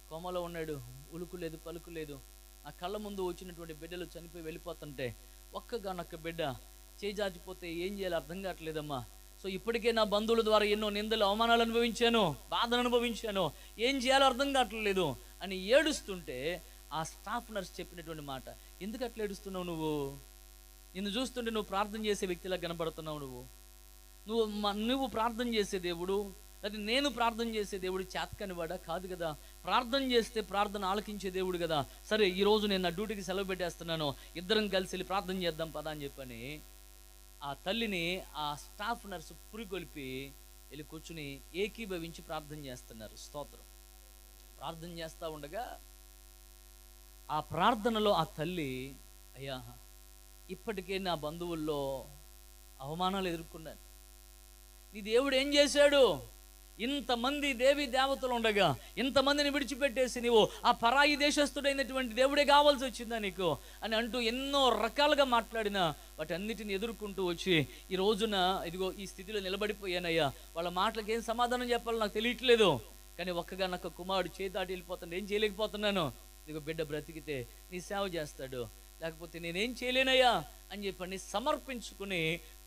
కోమలో ఉన్నాడు, ఉలుకు లేదు, పలుకు లేదు. నా కళ్ళ ముందు వచ్చినటువంటి బిడ్డలు చనిపోయి వెళ్ళిపోతుంటే ఒక్కగానొక్క బిడ్డ చేజాచిపోతే ఏం చేయాలో అర్థం కావట్లేదమ్మా. సో ఇప్పటికే నా బంధువుల ద్వారా ఎన్నో నిందలు, అవమానాలు అనుభవించాను, బాధను అనుభవించాను, ఏం చేయాలో అర్థం కావట్లేదు అని ఏడుస్తుంటే ఆ స్టాఫ్ నర్స్ చెప్పినటువంటి మాట, ఎందుకు అట్లా ఏడుస్తున్నావు? నిన్ను చూస్తుంటే నువ్వు ప్రార్థన చేసే వ్యక్తిలా కనబడుతున్నావు. నువ్వు ప్రార్థన చేసే దేవుడు, అది నేను ప్రార్థన చేసే దేవుడు చేతకాని వాడా? కాదు కదా. ప్రార్థన చేస్తే ప్రార్థన ఆలకించే దేవుడు కదా. సరే ఈరోజు నేను నా డ్యూటీకి సెలవు పెట్టేస్తున్నాను, ఇద్దరం కలిసి వెళ్ళి ప్రార్థన చేద్దాం పదా అని చెప్పని ఆ తల్లిని ఆ స్టాఫ్ నర్సు పురికొల్పి వెళ్ళి కూర్చుని ఏకీభవించి ప్రార్థన చేస్తున్నారు. స్తోత్రం. ప్రార్థన చేస్తూ ఉండగా ఆ ప్రార్థనలో ఆ తల్లి, అయ్యా ఇప్పటికే నా బంధువుల్లో అవమానాలు ఎదుర్కొన్నాను, నీ దేవుడు ఏం చేశాడు? ఇంతమంది దేవీ దేవతలు ఉండగా ఇంతమందిని విడిచిపెట్టేసి నీవు ఆ పరాయి దేశస్థుడైనటువంటి దేవుడే కావాల్సి వచ్చిందా నీకు అని అంటూ ఎన్నో రకాలుగా మాట్లాడినా వాటి అన్నిటిని ఎదుర్కొంటూ వచ్చి ఈ రోజున ఇదిగో ఈ స్థితిలో నిలబడిపోయానయ్యా. వాళ్ళ మాటలకు ఏం సమాధానం చెప్పాలో నాకు తెలియట్లేదు, కానీ ఒక్కగా నాకు కుమారుడు చేతాటి వెళ్ళిపోతాను, ఏం చేయలేకపోతున్నాను. ఇదిగో బిడ్డ బ్రతికితే నీ సేవ చేస్తాడు, లేకపోతే నేనేం చేయలేనయ్యా అని చెప్పండి సమర్పించుకుని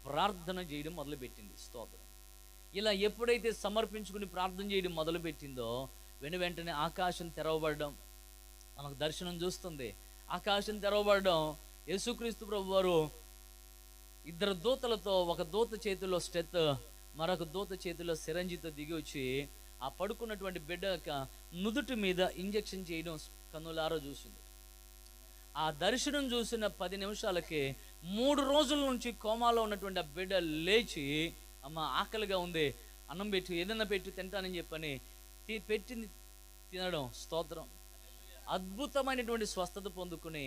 ప్రార్థన చేయడం మొదలుపెట్టింది. స్తోత్రం. ఇలా ఎప్పుడైతే సమర్పించుకుని ప్రార్థన చేయడం మొదలుపెట్టిందో వెంటనే ఆకాశం తెరవబడడం, మనకు దర్శనం చూస్తుంది. ఆకాశం తెరవబడడం, యేసుక్రీస్తు ప్రభు వారు ఇద్దరు దూతలతో, ఒక దూత చేతిలో స్టెత్, మరొక దూత చేతిలో సిరంజితో దిగి వచ్చి ఆ పడుకున్నటువంటి బిడ్డ యొక్క నుదుటి మీద ఇంజెక్షన్ చేయడం కన్నులారా చూసింది. ఆ దర్శనం చూసిన 10 నిమిషాలకే 3 రోజుల నుంచి కోమాలో ఉన్నటువంటి ఆ బిడ్డ లేచి, అమ్మ ఆకలిగా ఉంది, అన్నం పెట్టు, ఏదన్నా పెట్టు తింటానని చెప్పని పెట్టింది తినడం. స్తోత్రం. అద్భుతమైనటువంటి స్వస్థత పొందుకుని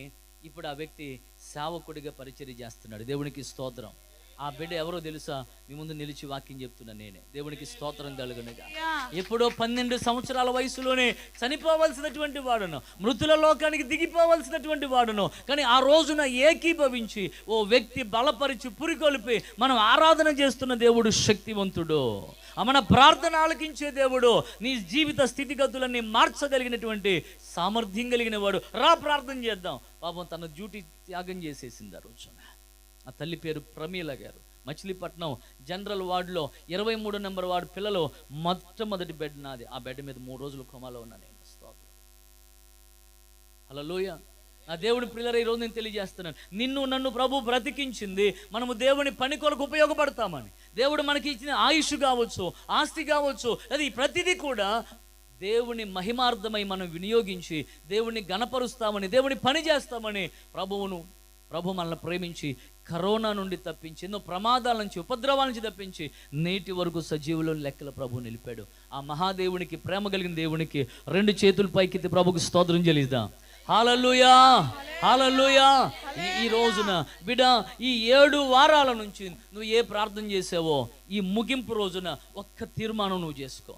ఇప్పుడు ఆ వ్యక్తి సేవకుడిగా పరిచర్య చేస్తున్నాడు. దేవునికి స్తోత్రం. ఆ బిడ్డ ఎవరో తెలుసా? మీ ముందు నిలిచి వాక్యం చెప్తున్నాను నేనే. దేవునికి స్తోత్రం కలుగునుగా. ఎప్పుడో 12 సంవత్సరాల వయసులోనే చనిపోవలసినటువంటి వాడును, మృతుల లోకానికి దిగిపోవలసినటువంటి వాడును, కానీ ఆ రోజున ఏకీభవించి ఓ వ్యక్తి బలపరిచి పురికొల్పి మనం ఆరాధన చేస్తున్న దేవుడు శక్తివంతుడు. మన ప్రార్థన ఆలకించే దేవుడు, నీ జీవిత స్థితిగతులన్నీ మార్చగలిగినటువంటి సామర్థ్యం కలిగిన వాడు. రా ప్రార్థన చేద్దాం. పాపం తన డ్యూటీ త్యాగం చేసేసింది ఆ రోజున. ఆ తల్లి పేరు ప్రమీల గారు. మచిలీపట్నం జనరల్ వార్డులో 23 నెంబర్ వార్డు పిల్లలు మొట్టమొదటి బెడ్ నాది. ఆ బెడ్ మీద 3 రోజులు కోమాలో ఉన్నా నేను. స్తోత్రం. హల్లెలూయా. నా దేవుడి పిల్లలు, ఈరోజు నేను తెలియజేస్తున్నాను, నిన్ను నన్ను ప్రభు బ్రతికించింది మనము దేవుని పని కొరకు ఉపయోగపడతామని. దేవుడు మనకి ఇచ్చిన ఆయుష్ కావచ్చు, ఆస్తి కావచ్చు, అది ప్రతిదీ కూడా దేవుని మహిమార్థమై మనం వినియోగించి దేవుని గణపరుస్తామని, దేవుని పని చేస్తామని ప్రభు మనల్ని ప్రేమించి కరోనా నుండి తప్పించి, ఎన్నో ప్రమాదాల నుంచి, ఉపద్రవాల నుంచి తప్పించి నేటి వరకు సజీవులో లెక్కల ప్రభు నిలిపాడు. ఆ మహాదేవునికి, ప్రేమ కలిగిన దేవునికి 2 చేతులు పైకెత్తి ప్రభుకు స్తోత్రం చెల్లిద్దాం. హల్లెలూయా, హల్లెలూయా. ఈ రోజున బిడ్డ, ఈ 7 వారాల నుంచి నువ్వు ఏ ప్రార్థన చేసావో ఈ ముగింపు రోజున ఒక్క తీర్మానం నువ్వు చేసుకో.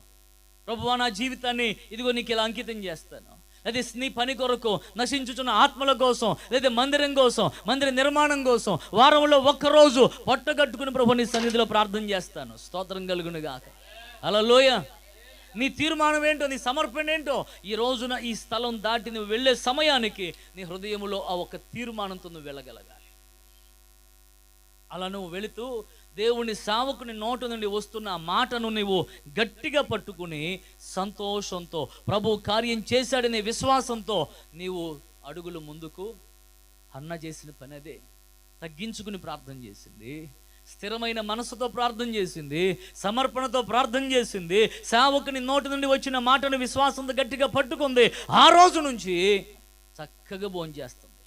ప్రభువా, నా జీవితాన్ని ఇదిగో నీకు ఇలా అంకితం చేస్తాను. లేదా నీ పని కొరకు, నశించుచున్న ఆత్మల కోసం, లేదా మందిరం కోసం, మందిర నిర్మాణం కోసం వారంలో ఒక్కరోజు పొట్టగట్టుకుని ప్రభు నీ సన్నిధిలో ప్రార్థన చేస్తాను. స్తోత్రం కలుగును గాక. హల్లెలూయా. నీ తీర్మానం ఏంటో, నీ సమర్పణ ఏంటో ఈ రోజున ఈ స్థలం దాటి నువ్వు వెళ్ళే సమయానికి నీ హృదయంలో ఆ ఒక్క తీర్మానంతో నువ్వు వెళ్ళగలగాలి. అలా నువ్వు వెళుతూ దేవుని సేవకుని నోటు నుండి వస్తున్న ఆ మాటను నువ్వు గట్టిగా పట్టుకుని సంతోషంతో ప్రభు కార్యం చేశాడనే విశ్వాసంతో నీవు అడుగులు ముందుకు. అన్న చేసిన పని అదే. తగ్గించుకుని ప్రార్థన చేసింది, స్థిరమైన మనసుతో ప్రార్థన చేసింది, సమర్పణతో ప్రార్థన చేసింది, సేవకుని నోటి నుండి వచ్చిన మాటను విశ్వాసంతో గట్టిగా పట్టుకుంది. ఆ రోజు నుంచి చక్కగా భోంచేస్తుంది,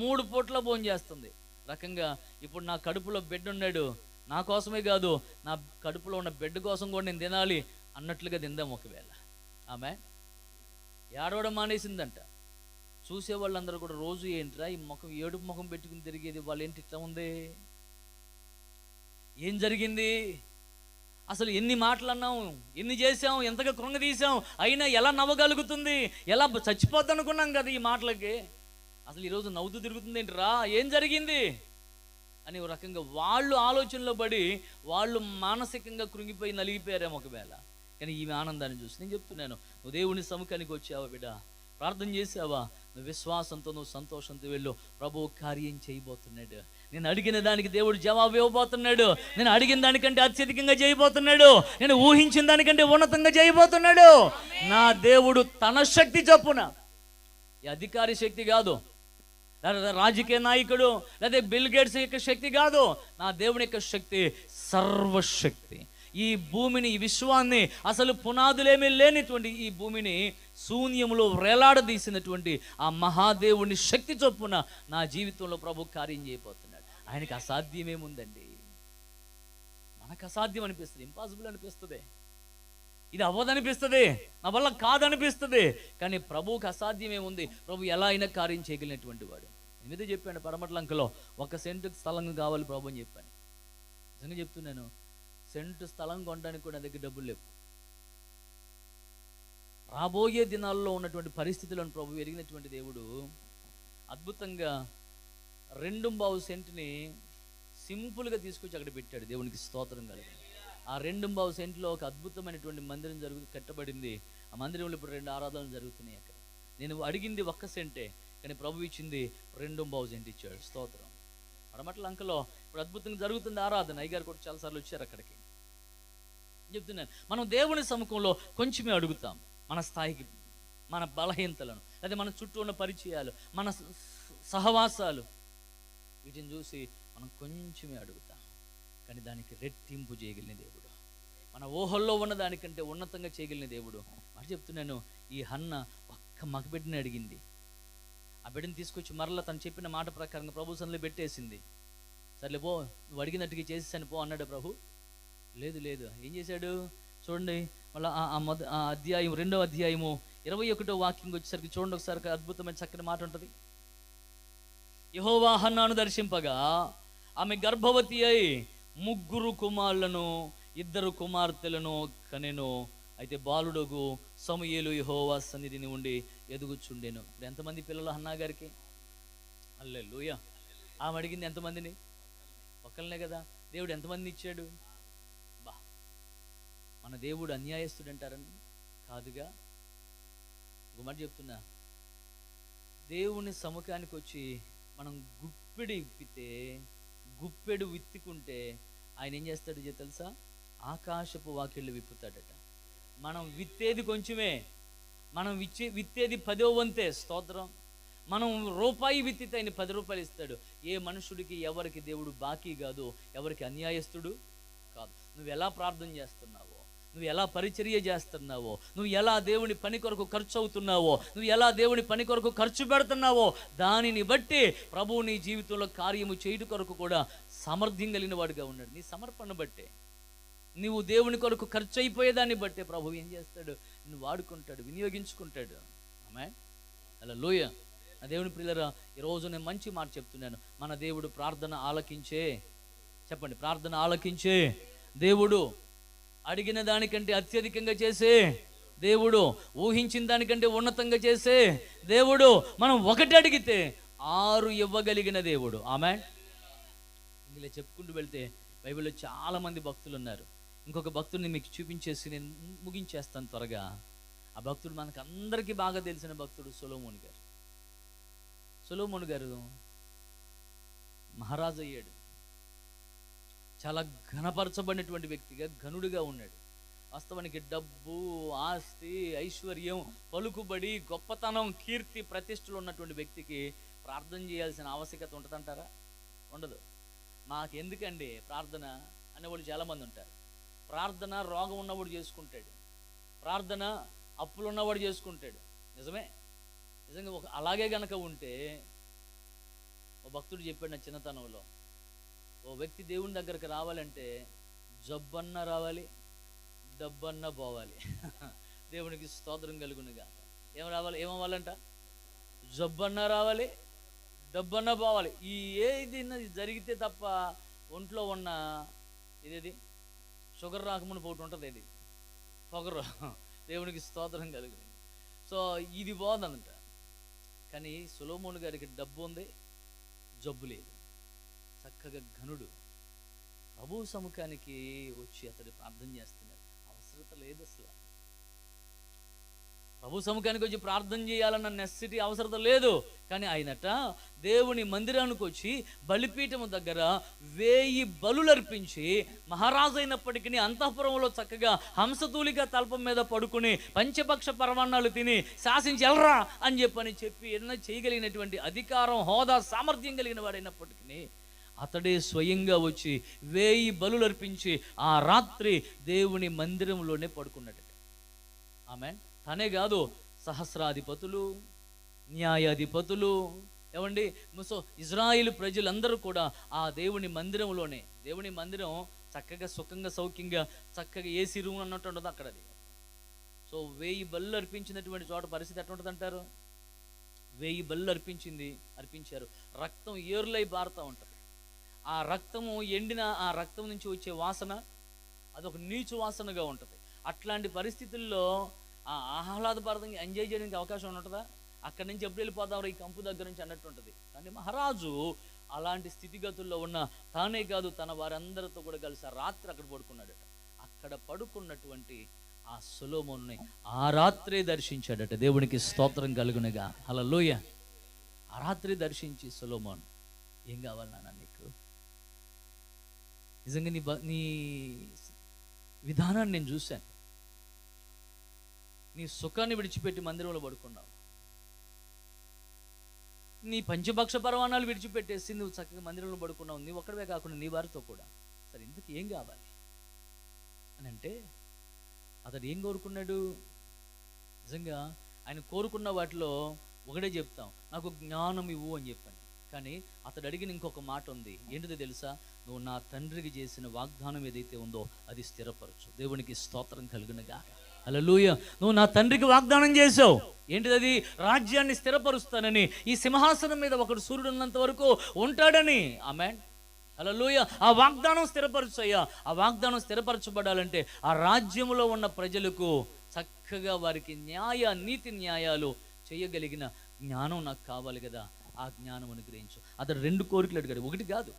3 పూట్ల భోంచేస్తుంది. రకంగా ఇప్పుడు నా కడుపులో బిడ్డ ఉన్నాడు, నా కోసమే కాదు, నా కడుపులో ఉన్న బిడ్డ కోసం కూడా నేను తినాలి అన్నట్లుగా తిందాం. ఒకవేళ ఆమె ఏడవడం మానేసిందంట. చూసేవాళ్ళందరూ కూడా రోజు ఏంట్రా ఈ ముఖం, ఏడుపు ముఖం పెట్టుకుని తిరిగేది, వాళ్ళు ఏంటి ఇట్లా ఉంది, ఏం జరిగింది, అసలు ఎన్ని మాటలు అన్నాం, ఎన్ని చేసాం, ఎంతగా కృంగదీసాం, అయినా ఎలా నవ్వగలుగుతుంది, ఎలా చచ్చిపోద్ది అనుకున్నాం కదా ఈ మాటలకి, అసలు ఈరోజు నవ్వుతూ తిరుగుతుంది ఏంటిరా, ఏం జరిగింది అని ఒక రకంగా వాళ్ళు ఆలోచనలో పడి వాళ్ళు మానసికంగా కృంగిపోయి నలిగిపోయారేమో ఒకవేళ. కానీ ఈమె ఆనందాన్ని చూసి నేను చెప్తున్నాను, నువ్వు దేవుని సముఖానికి వచ్చావా బిడ్డ, ప్రార్థన చేసావా, నువ్వు విశ్వాసంతో, నువ్వు సంతోషంతో వెళ్ళు. ప్రభువు కార్యం చేయబోతున్నాడు. నేను అడిగిన దానికి దేవుడు జవాబు ఇవ్వబోతున్నాడు. నేను అడిగిన దానికంటే అత్యధికంగా చేయబోతున్నాడు. నేను ఊహించిన దానికంటే ఉన్నతంగా చేయబోతున్నాడు. నా దేవుడు తన శక్తి చొప్పున, ఈ అధికారి శక్తి కాదు, లేదా రాజకీయ నాయకుడు లేదా బిల్ గేట్స్ యొక్క శక్తి కాదు, నా దేవుని యొక్క శక్తి సర్వశక్తి. ఈ భూమిని, ఈ విశ్వాన్ని, అసలు పునాదులేమీ లేనిటువంటి ఈ భూమిని శూన్యములో వేలాడదీసినటువంటి ఆ మహాదేవుని శక్తి చొప్పున నా జీవితంలో ప్రభు కార్యం చేయబోతున్నాడు. ఆయనకి అసాధ్యమేముందండి? మనకు అసాధ్యం అనిపిస్తుంది, ఇంపాసిబుల్ అనిపిస్తుంది, ఇది అవ్వదనిపిస్తుంది, నా వల్ల కాదనిపిస్తుంది. కానీ ప్రభువుకి అసాధ్యమేముంది? ప్రభు ఎలా అయినా కార్యం చేయగలిగినటువంటి వాడు. నేనైతే చెప్పాను, పడమట్లంకలో 1 సెంటు స్థలం కావాలి ప్రభు అని చెప్పాను. నిజంగా చెప్తున్నాను, సెంటు స్థలం కొనడానికి కూడా నా దగ్గర డబ్బులు లేవు. రాబోయే దినాల్లో ఉన్నటువంటి పరిస్థితులను ప్రభు ఎరిగినటువంటి దేవుడు అద్భుతంగా 2.5 సెంటుని సింపుల్గా తీసుకొచ్చి అక్కడ పెట్టాడు. దేవునికి స్తోత్రం కలిగింది. ఆ 2.5 సెంట్లో ఒక అద్భుతమైనటువంటి మందిరం కట్టబడింది. ఆ మందిరంలో ఇప్పుడు 2 ఆరాధనలు జరుగుతున్నాయి అక్కడ. నేను అడిగింది 1 సెంటే, కానీ ప్రభు ఇచ్చింది 2.5 సెంట్ ఇచ్చాడు. స్తోత్రం. పడమట్ల అంకలో ఇప్పుడు అద్భుతంగా జరుగుతుంది ఆరాధన. అయ్యగారు కూడా చాలాసార్లు వచ్చారు అక్కడికి. చెప్తున్నాను, మనం దేవుని సముఖంలో కొంచెమే అడుగుతాం, మన స్థాయికి మన బలహీనతలను, లేదా మన చుట్టూ ఉన్న పరిచయాలు, మన సహవాసాలు, వీటిని చూసి మనం కొంచెమే అడుగుతాం, కానీ దానికి రెట్టింపు చేయగలిగిన దేవుడు, మన ఊహల్లో ఉన్న దానికంటే ఉన్నతంగా చేయగలిగిన దేవుడు. మరి చెప్తున్నాను, ఈ హన్న ఒక్క మగబిడ్డని అడిగింది, ఆ బిడ్డని తీసుకొచ్చి మరలా తను చెప్పిన మాట ప్రకారంగా ప్రభు సన్నిధిలో పెట్టేసింది. సర్లే పో, నువ్వు అడిగినట్టుగా చేసేసాను పో అన్నాడు ప్రభు. లేదు లేదు, ఏం చేశాడు చూడండి. మళ్ళీ ఆ అధ్యాయం 2వ అధ్యాయము 21వ వాక్యం వచ్చేసరికి చూడండి ఒకసారి, అద్భుతమైన చక్కని మాట ఉంటుంది. యెహోవా హన్నాను దర్శింపగా ఆమె గర్భవతి అయి 3 కుమారులను 2 కుమార్తెలను కనెను. అయితే బాలుడగు సమూయేలు యెహోవా సన్నిధిని ఉండి ఎదుగుచుండెను. ఇప్పుడు ఎంతమంది పిల్లలు హన్నా గారికి? హల్లెలూయా. ఆమె అడిగింది ఎంతమందిని? ఒక్కళ్ళనే కదా. దేవుడు ఎంతమందిని ఇచ్చాడు? బా, మన దేవుడు అన్యాయస్తుడు అంటారండి? కాదుగా. ఒక మాట చెప్తున్నా, దేవుని సముఖానికి వచ్చి మనం గుప్పెడు ఇప్పితే, గుప్పెడు విత్తుకుంటే ఆయన ఏం చేస్తాడు తెలుసా? ఆకాశపు వాకిళ్ళు విప్పుతాడట. మనం విత్తేది కొంచెమే, మనం విత్తేది 10వ వంతే. స్తోత్రం. మనం రూపాయి విత్తితే ఆయన 10 రూపాయలు ఇస్తాడు. ఏ మనుషుడికి ఎవరికి దేవుడు బాకీ కాదు, ఎవరికి అన్యాయస్తుడు కాదు. నువ్వు ఎలా ప్రార్థన చేస్తున్నావో, నువ్వు ఎలా పరిచర్య చేస్తున్నావో, నువ్వు ఎలా దేవుని పని కొరకు ఖర్చు అవుతున్నావో, నువ్వు ఎలా దేవుని పని కొరకు ఖర్చు పెడుతున్నావో, దానిని బట్టి ప్రభువు నీ జీవితంలో కార్యము చేయుట కొరకు కూడా సామర్థ్యం కలిగిన వాడుగా ఉన్నాడు. నీ సమర్పణ బట్టే, నువ్వు దేవుని కొరకు ఖర్చు అయిపోయేదాన్ని బట్టే ప్రభువు ఏం చేస్తాడు? నిన్ను వాడుకుంటాడు, వినియోగించుకుంటాడు. ఆమేన్. హల్లెలూయా. నా దేవుని ప్రియులారా, ఈరోజు నేను మంచి మాట చెప్తున్నాను. మన దేవుడు ప్రార్థన ఆలకించే, చెప్పండి, ప్రార్థన ఆలకించే దేవుడు, అడిగిన దానికంటే అత్యధికంగా చేసే దేవుడు, ఊహించిన దానికంటే ఉన్నతంగా చేసే దేవుడు. మనం 1 అడిగితే 6 ఇవ్వగలిగిన దేవుడు. ఆమేన్. ఇలా చెప్పుకుంటూ వెళ్తే బైబిల్లో చాలా మంది భక్తులు ఉన్నారు. ఇంకొక భక్తుడిని మీకు చూపించేసి నేను ముగించేస్తాను త్వరగా. ఆ భక్తుడు మనకు అందరికీ బాగా తెలిసిన భక్తుడు సొలొమోను గారు. సొలొమోను గారు మహారాజు అయ్యాడు. చాలా ఘనపరచబడినటువంటి వ్యక్తిగా, ఘనుడిగా ఉన్నాడు. వాస్తవానికి డబ్బు, ఆస్తి, ఐశ్వర్యం, పలుకుబడి, గొప్పతనం, కీర్తి, ప్రతిష్టలు ఉన్నటువంటి వ్యక్తికి ప్రార్థన చేయాల్సిన ఆవశ్యకత ఉంటుందంటారా? ఉండదు. మాకెందుకండి ప్రార్థన అనేవాళ్ళు చాలామంది ఉంటారు. ప్రార్థన రోగం ఉన్నవాడు చేసుకుంటాడు, ప్రార్థన అప్పులు ఉన్నవాడు చేసుకుంటాడు. నిజమే. నిజంగా అలాగే గనక ఉంటే, ఓ భక్తుడు చెప్పాడు నా చిన్నతనంలో, ఓ వ్యక్తి దేవుని దగ్గరికి రావాలంటే జబ్బన్న రావాలి, డబ్బన్న పోవాలి. దేవునికి స్తోత్రం కలుగునుగా. ఏమవ్వాలంట? జబ్బన్న రావాలి, డబ్బన్న పోవాలి. ఈ ఏది జరిగితే తప్ప ఒంట్లో ఉన్న ఇదేది షుగర్ రాకముందు పోటీ ఉంటుంది, ఇది పొగరు. దేవునికి స్తోత్రం కలుగును. సో ఇది పోదంట. కానీ సొలొమోను గారికి డబ్బు ఉంది, జబ్బు లేదు. చక్కగా ఘనుడు ప్రభు సముఖానికి వచ్చి అతడు ప్రార్థన చేస్తున్నాడు. అవసరత లేదు అసలు. ప్రభు సముఖానికి వచ్చి ప్రార్థన చేయాలన్న నెసెసిటీ అవసరత లేదు. కానీ ఆయనట దేవుని మందిరానికి వచ్చి బలిపీఠము దగ్గర 1000 బలులు అర్పించి, మహారాజు అయినప్పటికీ అంతఃపురంలో చక్కగా హంసతూలిక తల్పం మీద పడుకుని పంచపక్ష పరమాన్నాలు తిని శాసించి ఎల్రా అని చెప్పి ఏదైనా చేయగలిగినటువంటి అధికారం, హోదా, సామర్థ్యం కలిగిన వాడైనప్పటికీ అతడే స్వయంగా వచ్చి 1000 బలులు అర్పించి ఆ రాత్రి దేవుని మందిరంలోనే పడుకున్నాడట. ఆమేన్. తనే కాదు, సహస్రాధిపతులు, న్యాయాధిపతులు, ఏమండి, సో ఇజ్రాయిల్ ప్రజలందరూ కూడా ఆ దేవుని మందిరంలోనే, దేవుని మందిరం చక్కగా సుఖంగా సౌఖ్యంగా చక్కగా ఏసీ రూమ్ అన్నట్టు ఉండదు అక్కడ. అది సో 1000 బలులు అర్పించినటువంటి చోట పరిస్థితి ఎట్లా ఉంటుంది అంటారు? 1000 బలులు అర్పించారు. రక్తం ఏర్లై పారుతూ ఉంటుంది. ఆ రక్తము ఎండిన ఆ రక్తం నుంచి వచ్చే వాసన అదొక నీచు వాసనగా ఉంటుంది. అట్లాంటి పరిస్థితుల్లో ఆ ఆహ్లాదభరితంగా ఎంజాయ్ చేయడానికి అవకాశం ఉంటుందా? అక్కడి నుంచి ఎప్పుడు వెళ్ళిపోతాం ఈ కంపు దగ్గర నుంచి అన్నట్టు ఉంటుంది. కానీ మహారాజు అలాంటి స్థితిగతుల్లో ఉన్న తానే కాదు, తన వారందరితో కూడా కలిసి ఆ రాత్రి అక్కడ పడుకున్నాడట. అక్కడ పడుకున్నటువంటి ఆ సొలొమోనుని ఆ రాత్రే దర్శించాడట. దేవునికి స్తోత్రం కలుగునుగా. హల్లెలూయా. ఆ రాత్రి దర్శించి సొలొమోను, ఏం కావాలి నాన్న నీకు? నిజంగా నీ విధానాన్ని నేను చూశాను. నీ సుఖాన్ని విడిచిపెట్టి మందిరంలో పడుకున్నావు, నీ పంచభక్ష పరమాణాలు విడిచిపెట్టేసి నువ్వు చక్కగా మందిరంలో పడుకున్నావు, నీ ఒక్కడవే కాకుండా నీ వారితో కూడా. సరే, ఇందుకు ఏం కావాలి అని అంటే, అతడు ఏం కోరుకున్నాడు? నిజంగా ఆయన కోరుకున్న వాటిలో ఒకటే చెప్తాం, నాకు జ్ఞానం ఇవ్వు అని చెప్పండి. కానీ అతడు అడిగిన ఇంకొక మాట ఉంది. ఏంటిదో తెలుసా? నువ్వు నా తండ్రికి చేసిన వాగ్దానం ఏదైతే ఉందో అది స్థిరపరచు. దేవునికి స్తోత్రం కలుగునుగా. హల్లెలూయా. నువ్వు నా తండ్రికి వాగ్దానం చేసావు. ఏంటిది అది? రాజ్యాన్ని స్థిరపరుస్తానని, ఈ సింహాసనం మీద ఒకడు సూర్యుడు ఉన్నంత వరకు ఉంటాడని. ఆమేన్. హల్లెలూయా. ఆ వాగ్దానం స్థిరపరచయ్యా. ఆ వాగ్దానం స్థిరపరచబడాలంటే ఆ రాజ్యంలో ఉన్న ప్రజలకు చక్కగా వారికి నీతి న్యాయాలు చేయగలిగిన జ్ఞానం నాకు కావాలి కదా. ఆ జ్ఞానం అనుగ్రహించు. అతడు 2 కోరికలు అడిగాడు, ఒకటి కాదు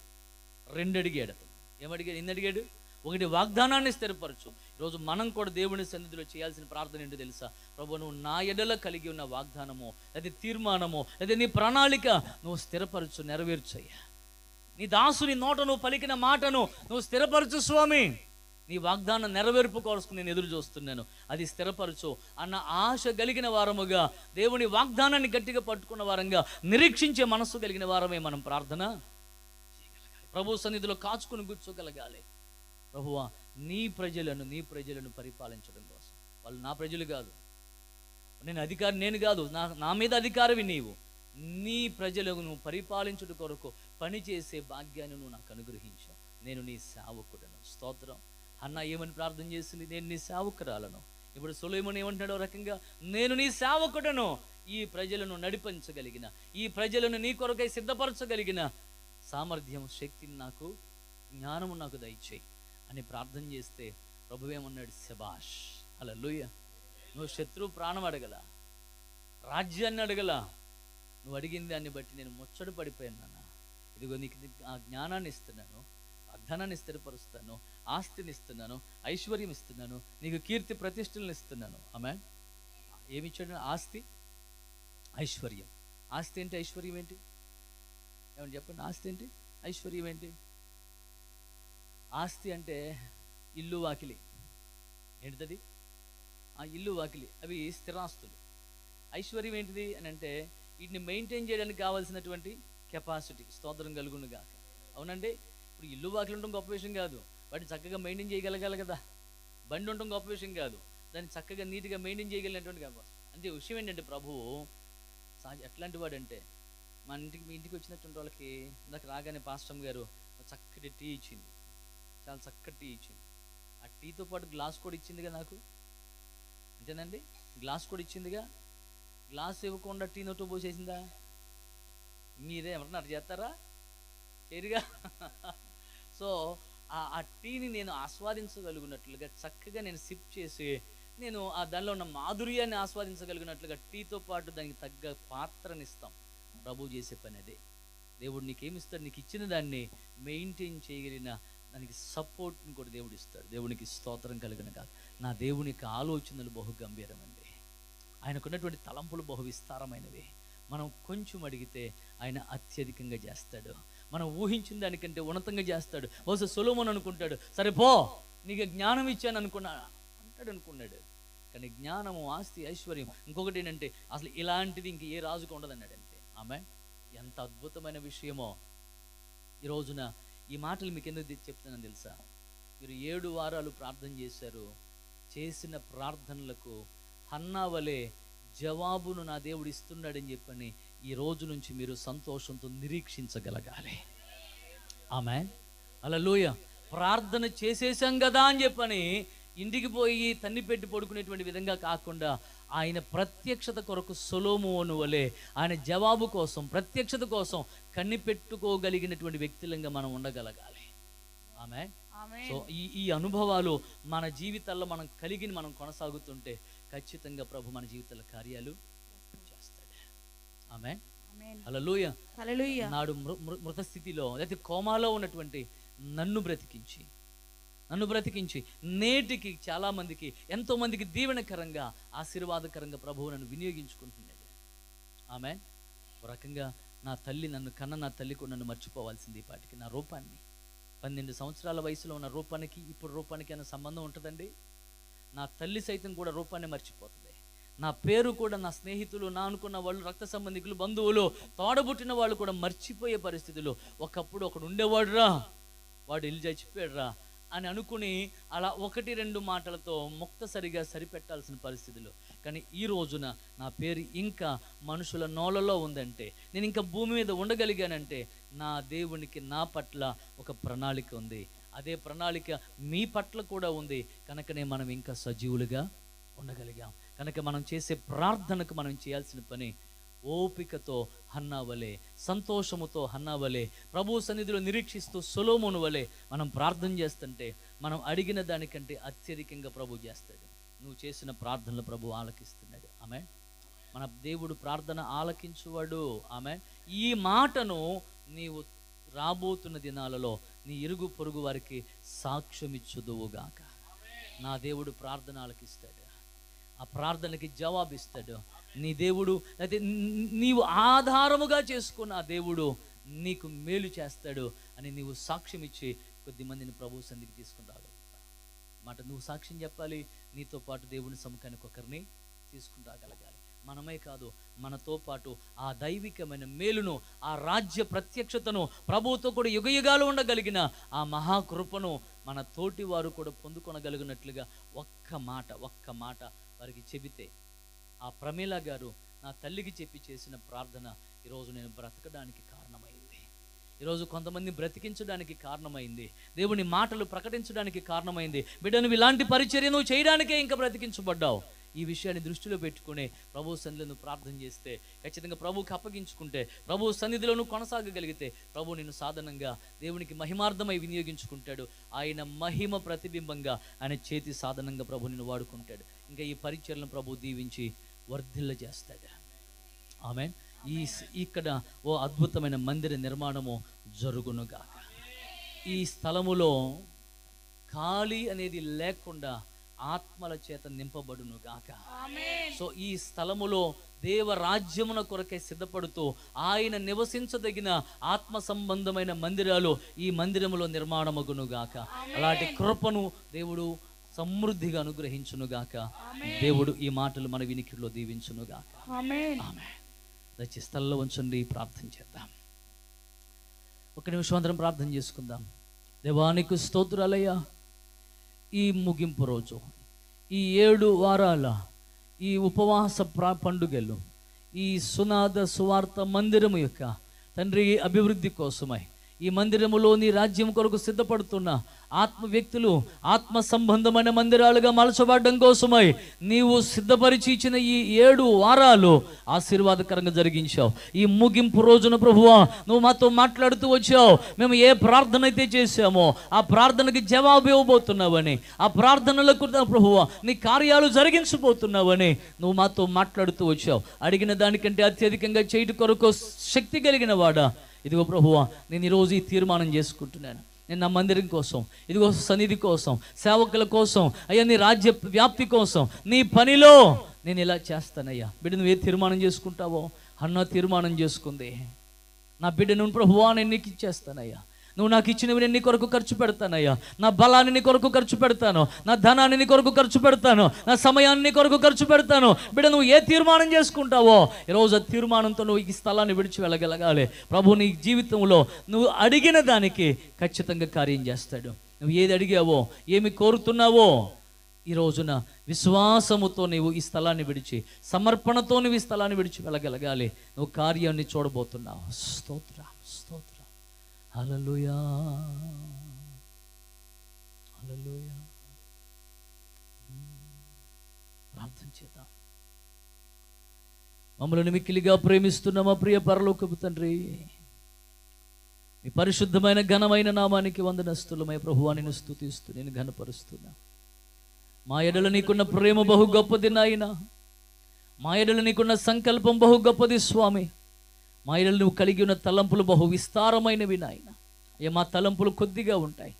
2 అడిగాడు. అతను ఏమడిగాడు? ఎన్ని అడిగాడు? ఒకటి, వాగ్దానాన్ని స్థిరపరచు. ఈరోజు మనం కూడా దేవుని సన్నిధిలో చేయాల్సిన ప్రార్థన ఏంటో తెలుసా? ప్రభు, నువ్వు నా ఎడల కలిగి ఉన్న వాగ్దానమో, లేదా తీర్మానమో, లేదా నీ ప్రణాళిక నువ్వు స్థిరపరచు, నెరవేర్చయ్యా. నీ దాసుని నోట నువ్వు పలికిన మాటను నువ్వు స్థిరపరచు స్వామి. నీ వాగ్దానం నెరవేర్పు కోసం నేను ఎదురు చూస్తున్నాను, అది స్థిరపరచు అన్న ఆశ కలిగిన వారముగా, దేవుని వాగ్దానాన్ని గట్టిగా పట్టుకున్న వారంగా, నిరీక్షించే మనస్సు కలిగిన వారమే మనం ప్రార్థన చేయగలగాలి. ప్రభు సన్నిధిలో కాచుకుని కూర్చోగలగాలి. ప్రభువా, నీ ప్రజలను పరిపాలించడం కోసం. వాళ్ళు నా ప్రజలు కాదు, నేను కాదు, నా మీద అధికారవి నీవు. నీ ప్రజలను నువ్వు పరిపాలించుట కొరకు పనిచేసే భాగ్యాన్ని నువ్వు నాకు అనుగ్రహించావు. నేను నీ సేవకుడను. స్తోత్రం. అన్న ఏమని ప్రార్థన చేసింది? నేను నీ సేవకురాలను. ఇప్పుడు సొలొమోను ఏమంటాడో రకంగా, నేను నీ సేవకుడను, ఈ ప్రజలను నడిపించగలిగిన, ఈ ప్రజలను నీ కొరకై సిద్ధపరచగలిగిన సామర్థ్యం, శక్తిని నాకు, జ్ఞానము నాకు దయచేయి అని ప్రార్థన చేస్తే ప్రభువేమన్నాడు? శబాష్. హల్లెలూయా. నువ్వు శత్రువు ప్రాణం అడగల, రాజ్యాన్ని అడగల, నువ్వు అడిగిన దాన్ని బట్టి నేను ముచ్చట పడిపోయాను నాన్న. ఇదిగో నీకు ఆ జ్ఞానాన్ని ఇస్తున్నాను, వాగ్దానాన్ని స్థిరపరుస్తాను, ఆస్తిని ఇస్తున్నాను, ఐశ్వర్యం ఇస్తున్నాను, నీకు కీర్తి ప్రతిష్టలను ఇస్తున్నాను. ఆమేన్. ఏమి ఇచ్చాడు? ఆస్తి, ఐశ్వర్యం. ఆస్తి ఏంటి? ఐశ్వర్యం ఏంటి? ఏమని చెప్పండి. ఆస్తి ఏంటి? ఐశ్వర్యం ఏంటి? ఆస్తి అంటే ఇల్లు వాకిలి. ఏంటిది? ఆ ఇల్లు వాకిలి, అవి స్థిరాస్తులు. ఐశ్వర్యం ఏంటిది అని అంటే వీటిని మెయింటైన్ చేయడానికి కావాల్సినటువంటి కెపాసిటీ. స్తోత్రం కలుగును గాక. అవునండి. ఇప్పుడు ఇల్లు వాకిలు ఉండడం గొప్ప విషయం కాదు, వాటిని చక్కగా మెయింటైన్ చేయగలగాలి కదా. బండి ఉండడం గొప్ప విషయం కాదు, దాన్ని చక్కగా నీట్గా మెయింటైన్ చేయగలిగినటువంటి కెపాసిటీ. అంటే విషయం ఏంటంటే, ప్రభువు ఎట్లాంటి వాడంటే, మీ ఇంటికి వచ్చినటువంటి వాళ్ళకి ఇందాక రాగానే పాస్టమ్ గారు చక్కటి టీ ఇచ్చింది, చాలా చక్కటి టీ ఇచ్చింది. ఆ టీతో పాటు గ్లాస్ కూడా ఇచ్చిందిగా నాకు, అంతేనండి. గ్లాస్ కూడా ఇచ్చిందిగా. గ్లాస్ ఇవ్వకుండా టీ నోటు పోసేసిందా? మీరే ఎవరన్నా అట్లా చేస్తారా? చేయరుగా. సో ఆ టీని నేను ఆస్వాదించగలిగినట్లుగా, చక్కగా నేను సిప్ చేసి, నేను ఆ దానిలో ఉన్న మాధుర్యాన్ని ఆస్వాదించగలిగినట్లుగా టీతో పాటు దానికి తగ్గ పాత్రని ఇస్తాం. ప్రభు చేసే పని అదే. దేవుడు నీకేమిస్తాడు? నీకు ఇచ్చిన దాన్ని మెయింటైన్ చేయగలిగిన దానికి సపోర్ట్ని కూడా దేవుడు ఇస్తాడు. దేవునికి స్తోత్రం కలిగిన కాదు. నా దేవునికి ఆలోచనలు బహు గంభీరమండి. ఆయనకున్నటువంటి తలంపులు బహు విస్తారమైనవి. మనం కొంచెం అడిగితే ఆయన అత్యధికంగా చేస్తాడు. మనం ఊహించిన దానికంటే ఉన్నతంగా చేస్తాడు. బహుశా సొలొమోను అనుకుంటాడు, సరే పో, నీకు జ్ఞానం ఇచ్చాను అనుకున్నాడు. కానీ జ్ఞానము, ఆస్తి, ఐశ్వర్యం, ఇంకొకటి ఏంటంటే అసలు ఇలాంటిది ఇంక ఏ రాజుకు ఉండదన్నాడంటే. ఆమె ఎంత అద్భుతమైన విషయమో. ఈ రోజున ఈ మాటలు మీకు ఎందుకు చెప్తున్నాను తెలుసా? మీరు 7 వారాలు ప్రార్థన చేశారు. చేసిన ప్రార్థనలకు హన్నా వలె జవాబును నా దేవుడు ఇస్తున్నాడని చెప్పని ఈ రోజు నుంచి మీరు సంతోషంతో నిరీక్షించగలగాలి. ఆమేన్. హల్లెలూయా. ప్రార్థన చేసేసాం కదా అని చెప్పని ఇంటికి పోయి తన్ని పెట్టి పడుకునేటువంటి విధంగా కాకుండా, ఆయన ప్రత్యక్షత కొరకు సొలొమోను వలె ఆయన జవాబు కోసం, ప్రత్యక్షత కోసం కనిపెట్టుకోగలిగినటువంటి వ్యక్తులంగా మనం ఉండగలగాలి. ఆమేన్. సో ఈ అనుభవాలు మన జీవితాల్లో మనం కలిగి మనం కొనసాగుతుంటే ఖచ్చితంగా ప్రభు మన జీవితాల కార్యాలు చేస్తాడు. ఆమేన్. హల్లెలూయా. హల్లెలూయా. నాడు మృత స్థితిలో లేకపోతే కోమాలో ఉన్నటువంటి నన్ను బ్రతికించి నేటికి చాలా మందికి, ఎంతో మందికి దీవెనకరంగా, ఆశీర్వాదకరంగా ప్రభువు నన్ను వినియోగించుకుంటున్నాడు. ఆమేన్. ఒక రకంగా నా తల్లి నా తల్లి కూడా నన్ను మర్చిపోవాల్సింది ఈ పాటికి. నా రూపాన్ని, 12 సంవత్సరాల వయసులో ఉన్న రూపానికి ఇప్పుడు రూపానికి అన్న సంబంధం ఉంటుందండి? నా తల్లి సైతం కూడా రూపాన్ని మర్చిపోతుంది. నా పేరు కూడా నా స్నేహితులు, నా అనుకున్న వాళ్ళు, రక్త సంబంధికులు, బంధువులు, తోడబుట్టిన వాళ్ళు కూడా మర్చిపోయే పరిస్థితులు. ఒకప్పుడు ఒకడు ఉండేవాడురా, వాడు ఇల్లు చచ్చిపోయాడురా అని అనుకుని అలా 1-2 మాటలతో ముక్తసరిగా సరిపెట్టాల్సిన పరిస్థితులు. కానీ ఈ రోజున నా పేరు ఇంకా మనుషుల నోళ్ళలో ఉందంటే, నేను ఇంకా భూమి మీద ఉండగలిగానంటే నా దేవునికి నా పట్ల ఒక ప్రణాళిక ఉంది. అదే ప్రణాళిక మీ పట్ల కూడా ఉంది. కనుకనే మనం ఇంకా సజీవులుగా ఉండగలిగాం. కనుక మనం చేసే ప్రార్థనకు మనం చేయాల్సిన పని ఓపికతో హన్నా వలె, సంతోషముతో హన్నా వలె, ప్రభు సన్నిధిలో నిరీక్షిస్తూ సొలొమోను వలె మనం ప్రార్థన చేస్తుంటే మనం అడిగిన దానికంటే అత్యధికంగా ప్రభు చేస్తాడు. నువ్వు చేసిన ప్రార్థనలు ప్రభు ఆలకిస్తున్నాడు. ఆమేన్. మన దేవుడు ప్రార్థన ఆలకించువాడు. ఆమేన్. ఈ మాటను నీవు రాబోతున్న దినాలలో నీ ఇరుగు పొరుగు వారికి సాక్ష్యమిచ్చుదువుగాక. నా దేవుడు ప్రార్థన ఆలకిస్తాడు, ఆ ప్రార్థనకి జవాబిస్తాడు. నీ దేవుడు అయితే నీవు ఆధారముగా చేసుకున్న ఆ దేవుడు నీకు మేలు చేస్తాడు అని నీవు సాక్ష్యం ఇచ్చి కొద్ది మందిని ప్రభు సన్నిధికి తీసుకుని రాగలుగుతావు. మాట నువ్వు సాక్ష్యం చెప్పాలి, నీతో పాటు దేవుని సముఖానికి ఒకరిని తీసుకుని రాగలగాలి. మనమే కాదు, మనతో పాటు ఆ దైవికమైన మేలును, ఆ రాజ్య ప్రత్యక్షతను, ప్రభువుతో కూడా యుగయుగాలు ఉండగలిగిన ఆ మహాకృపను మన తోటి వారు కూడా పొందుకొనగలిగినట్లుగా ఒక్క మాట వారికి చెబితే, ఆ ప్రమీల గారు నా తల్లికి చెప్పి చేసిన ప్రార్థన ఈరోజు నేను బ్రతకడానికి కారణమైంది. ఈరోజు కొంతమంది బ్రతికించడానికి కారణమైంది. దేవుని మాటలు ప్రకటించడానికి కారణమైంది. బిడ్డ, నువ్వు ఇలాంటి పరిచర్య నువ్వు చేయడానికే ఇంకా బ్రతికించబడ్డావు. ఈ విషయాన్ని దృష్టిలో పెట్టుకునే ప్రభు సన్నిధిలో నువ్వు ప్రార్థన చేస్తే, ఖచ్చితంగా ప్రభువుకి అప్పగించుకుంటే, ప్రభు సన్నిధిలో నువ్వు కొనసాగగలిగితే ప్రభు నిన్ను సాధనంగా దేవునికి మహిమార్థమై వినియోగించుకుంటాడు. ఆయన మహిమ ప్రతిబింబంగా ఆయన చేతి సాధనంగా ప్రభు నిన్ను వాడుకుంటాడు. ఇంకా ఈ పరిచర్యలను ప్రభు దీవించి వర్ధిల్ల చేస్తాడు. ఆమేన్. ఇక్కడ ఓ అద్భుతమైన మందిర నిర్మాణము జరుగునుగాక. ఈ స్థలములో ఖాళీ అనేది లేకుండా ఆత్మల చేత నింపబడును గాక. సో ఈ స్థలములో దేవరాజ్యమున కొరకై సిద్ధపడుతూ ఆయన నివసించదగిన ఆత్మ సంబంధమైన మందిరాలు ఈ మందిరములో నిర్మాణమగును గాక. అలాంటి కృపను దేవుడు సమృద్ధిగా అనుగ్రహించునుగాక. దేవుడు ఈ మాటలు మన వినికిడిలో దీవించునుగాక. ఆమేన్. దయచేసి స్థలంలో ఉంచండి, ప్రార్థన చేద్దాం. ఒక నిమిషం అందరం ప్రార్థన చేసుకుందాం. దేవానికి స్తోత్రాలయ్యా. ఈ ముగింపు రోజు, ఈ 7 వారాల ఈ ఉపవాస పండుగలు, ఈ సునాద సువార్త మందిరము యొక్క తండ్రి అభివృద్ధి కోసమై, ఈ మందిరములో నీ రాజ్యం కొరకు సిద్ధపడుతున్న ఆత్మ వ్యక్తులు ఆత్మ సంబంధమైన మందిరాలుగా మలచబడడం కోసమై నీవు సిద్ధపరిచి ఇచ్చిన ఈ 7 వారాలు ఆశీర్వాదకరంగా జరిగించావు. ఈ ముగింపు రోజున ప్రభువా నువ్వు మాతో మాట్లాడుతూ వచ్చావు. మేము ఏ ప్రార్థన అయితే చేశామో ఆ ప్రార్థనకి జవాబు ఇవ్వబోతున్నావని, ఆ ప్రార్థనలకు ప్రభువా నీ కార్యాలు జరిగించబోతున్నావని నువ్వు మాతో మాట్లాడుతూ వచ్చావు. అడిగిన దానికంటే అత్యధికంగా చేయటి కొరకు శక్తి కలిగిన వాడా, ఇదిగో ప్రభువా నేను ఈరోజు ఈ తీర్మానం చేసుకుంటున్నాను. నేను నా మందిరం కోసం, ఇదిగో సన్నిధి కోసం, సేవకుల కోసం, అయ్యా నీ రాజ్య వ్యాప్తి కోసం, నీ పనిలో నేను ఇలా చేస్తానయ్యా. బిడ్డ నువ్వు ఏ తీర్మానం చేసుకుంటావో అన్న తీర్మానం చేసుకుంది. నా బిడ్డను ప్రభువా నేను నీకు ఇచ్చేస్తానయ్యా. నువ్వు నాకు ఇచ్చినవి నేను నీ కొరకు ఖర్చు పెడతానయ్యా. నా బలాన్ని నీ కొరకు ఖర్చు పెడతాను, నా ధనాన్ని నీ కొరకు ఖర్చు పెడతాను, నా సమయాన్ని నీ కొరకు ఖర్చు పెడతాను. బిడ్డ నువ్వు ఏ తీర్మానం చేసుకుంటావో ఈరోజు ఆ తీర్మానంతో నువ్వు ఈ స్థలాన్ని విడిచి వెళ్ళగలగాలి. ప్రభు నీ జీవితంలో నువ్వు అడిగిన దానికి ఖచ్చితంగా కార్యం చేస్తాడు. నువ్వు ఏది అడిగావో, ఏమి కోరుతున్నావో ఈ రోజున విశ్వాసముతో నీవు ఈ స్థలాన్ని విడిచి, సమర్పణతో నువ్వు ఈ స్థలాన్ని విడిచి వెళ్ళగలగాలి. నువ్వు కార్యాన్ని చూడబోతున్నావు. స్తోత్రం, స్తోత్రం. హల్లెలూయా, హల్లెలూయా. ప్రార్థన చేద్దాం. మమ్మల్ని మిక్కిలిగా ప్రేమిస్తున్న మా ప్రియ పరలోకపు తండ్రి, మీ పరిశుద్ధమైన ఘనమైన నామానికి వందనస్తులమై ప్రభువా నిన్ను స్తుతిస్తూ నేను ఘనపరుస్తున్నా. మా ఎడల నీకున్న ప్రేమ బహు గొప్పది నాయనా. మా ఎడల నీకున్న సంకల్పం బహు గొప్పది స్వామి. మా ఎడల నువ్వు కలిగి ఉన్న తలంపులు బహు విస్తారమైనవి నాయన. అయ్యా మా తలంపులు కొద్దిగా ఉంటాయి,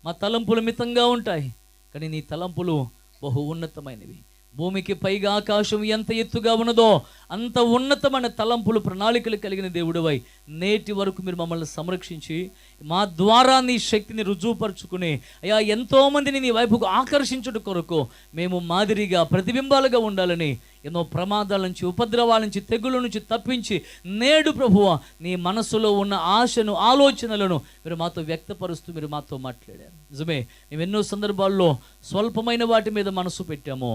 మా తలంపులు మితంగా ఉంటాయి, కానీ నీ తలంపులు బహు ఉన్నతమైనవి. భూమికి పైగా ఆకాశం ఎంత ఎత్తుగా ఉన్నదో అంత ఉన్నతమైన తలంపులు, ప్రణాళికలు కలిగిన దేవుడివై నేటి వరకు మీరు మమ్మల్ని సంరక్షించి మా ద్వారా నీ శక్తిని రుజువుపరుచుకుని అయ్యా ఎంతోమందిని నీ వైపుకు ఆకర్షించుట కొరకు మేము మాదిరిగా ప్రతిబింబాలుగా ఉండాలని ఎన్నో ప్రమాదాల నుంచి, ఉపద్రవాల నుంచి, తెగుల నుంచి తప్పించి నేడు ప్రభువా నీ మనసులో ఉన్న ఆశను, ఆలోచనలను మీరు మాతో వ్యక్తపరుస్తూ మీరు మాతో మాట్లాడారు. నిజమే, మేము ఎన్నో సందర్భాల్లో స్వల్పమైన వాటి మీద మనసు పెట్టాము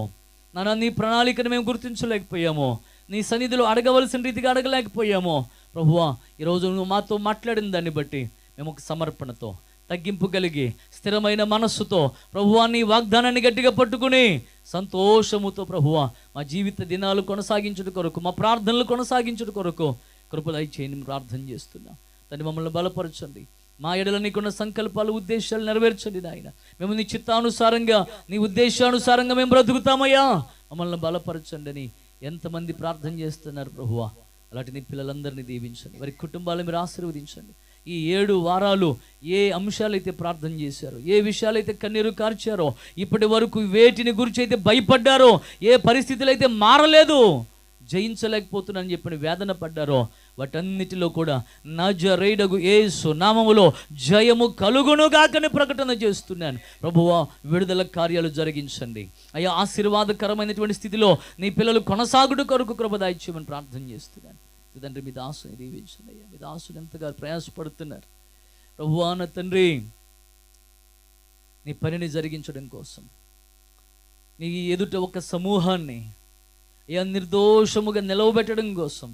నాన్న. నీ ప్రణాళికను మేము గుర్తించలేకపోయాము, నీ సన్నిధిలో అడగవలసిన రీతిగా అడగలేకపోయాము ప్రభువా. ఈరోజు నువ్వు మాతో మాట్లాడిన దాన్ని బట్టి మేము ఒక సమర్పణతో, తగ్గింపు కలిగి, స్థిరమైన మనస్సుతో ప్రభువా నీ వాగ్దానాన్ని గట్టిగా పట్టుకుని సంతోషముతో ప్రభువా మా జీవిత దినాలు కొనసాగించుట కొరకు, మా ప్రార్థనలు కొనసాగించుట కొరకు కృపదయ చేయని ప్రార్థన చేస్తున్నాం తండ్రి. మమ్మల్ని బలపరచండి, మా ఎడల నీకున్న సంకల్పాలు, ఉద్దేశాలు నెరవేర్చండి నాయన. మేము నీ చిత్తానుసారంగా, నీ ఉద్దేశానుసారంగా మేము బ్రతుకుతామయ్యా. మమ్మల్ని బలపరచండి అని ఎంతమంది ప్రార్థన చేస్తున్నారు ప్రభువా. అలాంటి నీ పిల్లలందరినీ దీవించండి, వారి కుటుంబాలను మీరు ఆశీర్వదించండి. ఈ 7 వారాలు ఏ అంశాలైతే ప్రార్థన చేశారో, ఏ విషయాలైతే కన్నీరు కార్చారో, ఇప్పటి వరకు వేటిని గురించి అయితే భయపడ్డారో, ఏ పరిస్థితులు అయితే మారలేదు, జయించలేకపోతున్నానని చెప్పిన వేదన పడ్డారో, వాటన్నిటిలో కూడా నజరేయుడగు యేసు నామములో జయము కలుగునుగాకని ప్రకటన చేస్తున్నాను ప్రభువా. విడుదల కార్యాలు జరిగించండి అయ్యా. ఆశీర్వాదకరమైనటువంటి స్థితిలో నీ పిల్లలు కొనసాగుడు కొరకు కృప దయచేయమని ప్రార్థన చేస్తున్నాను తండ్రి. మీ దాసుని దీవించండి అయ్యా. మీ దాసుని ఎంతగా ప్రయాసపడుతున్నారు ప్రభువా నా తండ్రి. నీ పనిని జరిగించడం కోసం, నీ ఎదుట ఒక సమూహాన్ని అయ్యా నిర్దోషముగా నిలవబెట్టడం కోసం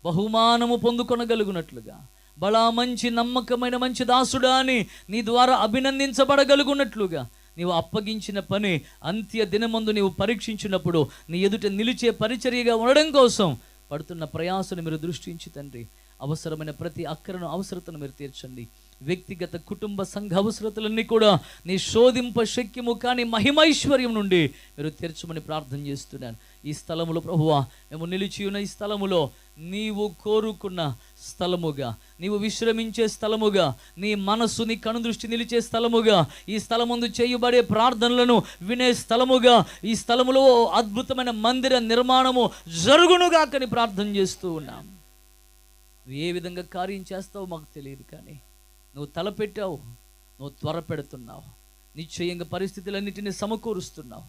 బహుమానము పొందుకొనగలుగునట్లుగా, బలా మంచి నమ్మకమైన మంచి దాసుడా అని నీ ద్వారా అభినందించబడగలుగునట్లుగా నీవు అప్పగించిన పని అంత్య దినమందు నీవు పరీక్షించినప్పుడు నీ ఎదుట నిలిచే పరిచర్యగా ఉండడం కోసం పడుతున్న ప్రయాసను మీరు దృష్టించి తండ్రి, అవసరమైన ప్రతి అక్కరను, అవసరతను మీరు తీర్చండి. వ్యక్తిగత, కుటుంబ, సంఘ అవసరతలన్నీ కూడా నీ శోధింప శక్యము కానీ మహిమైశ్వర్యం నుండి మీరు తీర్చమని ప్రార్థన చేస్తున్నాను. ఈ స్థలములో ప్రభువా మేము నిలిచి ఉన్న ఈ స్థలములో నీవు కోరుకున్న స్థలముగా, నీవు విశ్రమించే స్థలముగా, నీ మనస్సు, నీ కనుదృష్టి నిలిచే స్థలముగా, ఈ స్థలముందు చేయబడే ప్రార్థనలను వినే స్థలముగా, ఈ స్థలములో అద్భుతమైన మందిర నిర్మాణము జరుగునుగాకని ప్రార్థన చేస్తూ ఉన్నాం. నువ్వు ఏ విధంగా కార్యం చేస్తావో మాకు తెలియదు, కానీ నువ్వు తలపెట్టావు, నువ్వు త్వర పెడుతున్నావు, నిశ్చయంగా పరిస్థితులన్నిటిని సమకూరుస్తున్నావు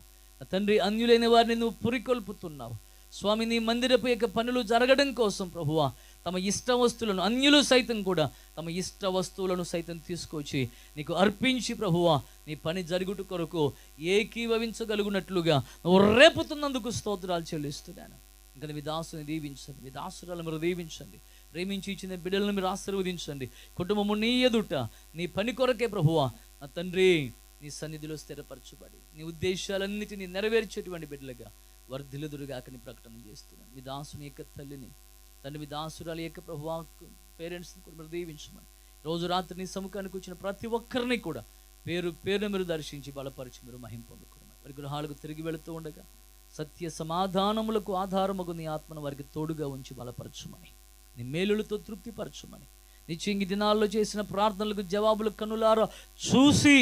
తండ్రి. అన్యులైన వారిని నువ్వు పురికొల్పుతున్నావు స్వామి. నీ మందిరపు యొక్క పనులు జరగడం కోసం ప్రభువా తమ ఇష్ట వస్తువులను, అన్యులు సైతం కూడా తమ ఇష్ట వస్తువులను సైతం తీసుకొచ్చి నీకు అర్పించి ప్రభువా నీ పని జరుగుట కొరకు ఏకీభవించగలుగునట్లుగా నువ్వు రేపుతున్నందుకు స్తోత్రాలు చెల్లిస్తున్నాను. ఇంకా మీ దాసుని దీవించండి, మీ దాసురాలను మీరు దీవించండి, ప్రేమించి ఇచ్చిన బిడ్డలను మీరు ఆశీర్వదించండి. కుటుంబము నీ ఎదుట నీ పని కొరకే ప్రభువా నా తండ్రి నీ సన్నిధిలో స్థిరపరచబడి నీ ఉద్దేశాలన్నిటినీ నెరవేర్చేటువంటి బిడ్డలుగా వర్ధిల్లుదురుగాకని ప్రకటన చేస్తున్నాను. మీ దాసుని యొక్క తల్లిని తండ్రి, మీ దాసురాల యొక్క ప్రభువా పేరెంట్స్ని కూడా మీరు దీవించమని, రోజు రాత్రి నీ సముఖానికి వచ్చిన ప్రతి ఒక్కరిని కూడా పేరు పేరును మీరు దర్శించి బలపరిచి మీరు మహిమ పొందుకోమని, వారి గృహాలకు తిరిగి వెళుతూ ఉండగా సత్య సమాధానములకు ఆధారముగు నీ ఆత్మను వారికి తోడుగా ఉంచి బలపరచమని, నీ మేలులతో తృప్తిపరచమని, నిత్యంగి దినాల్లో చేసిన ప్రార్థనలకు జవాబులు కన్నులారా చూసి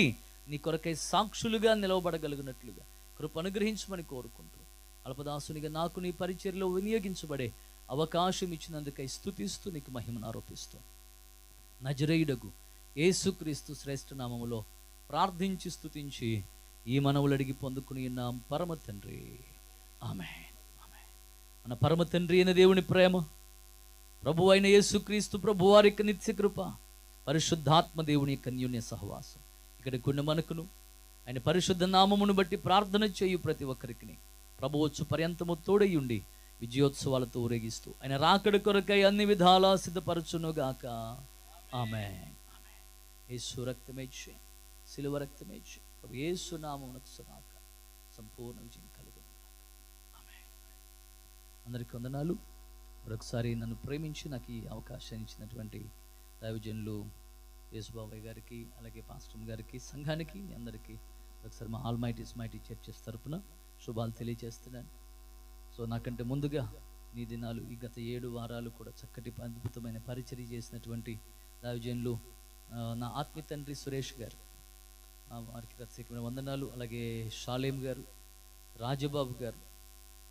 నీ కొరకై సాక్షులుగా నిలవబడగలిగినట్లుగా కృప అనుగ్రహించమని కోరుకుంటూ, అల్పదాసునిగా నాకు నీ పరిచర్యలో వినియోగించబడే అవకాశం ఇచ్చినందుకై స్తుతిస్తూ నీకు మహిమను ఆరోపిస్తూ నజరేయుడగు యేసుక్రీస్తు శ్రేష్ఠ నామములో ప్రార్థించి స్తుతించి ఈ మనవులు అడిగి పొందుకుని ఉన్నాం పరమ తండ్రి, ఆమేన్. మన పరమ తండ్రి అయిన దేవుని ప్రేమ, ప్రభు అయిన యేసుక్రీస్తు ప్రభు వారి యొక్క నిత్య కృప, పరిశుద్ధాత్మ దేవుని యొక్క అన్యోన్య సహవాసం ఇక్కడ కొన్ని మనకును ఆయన పరిశుద్ధ నామమును బట్టి ప్రార్థన చేయు ప్రతి ఒక్కరికి ప్రభువచ్చు పర్యంతము తోడయుండి విజయోత్సవాలతో ఊరేగిస్తూ ఆయన రాకడ కొరకై అన్ని విధాలా సిద్ధపరచునుగాక. ఆమేన్. యేసు రక్తమే ఇచ్చే, సిలువ రక్తమే ఇచ్చే ప్రభు యేసు నామమునకు సదాక సంపూర్ణ విజయం కలుగును. ఆమేన్. అందరికీ వందనాలు. మరొకసారి నన్ను ప్రేమించి నాకు ఈ అవకాశాన్ని ఇచ్చినటువంటి దైవజనులు యేసుబాబాయ్ గారికి, అలాగే పాస్టర్ గారికి, సంఘానికి, మీ అందరికీ ఒకసారి మా ఆల్మైటీస్ మైటీ చర్చెస్ తరపున శుభాలు తెలియజేస్తున్నాను. సో నాకంటే ముందుగా నీ దినాలు ఈ గత 7 వారాలు కూడా చక్కటి అద్భుతమైన పరిచర్య చేసినటువంటి దైవజనులు నా ఆత్మీయ తండ్రి సురేష్ గారు, వారికి ప్రత్యేకమైన వందనాలు. అలాగే షాలేం గారు, రాజబాబు గారు,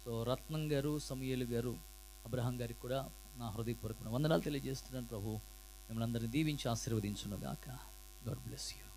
సో రత్నం గారు, సమూయేలు గారు, అబ్రహాం గారికి కూడా నా హృదయపూర్వకమైన వందనాలు తెలియజేస్తున్నాను. ప్రభు మిమ్మల్ని అందరినీ దీవించి ఆశీర్వదించును గాక. God bless you.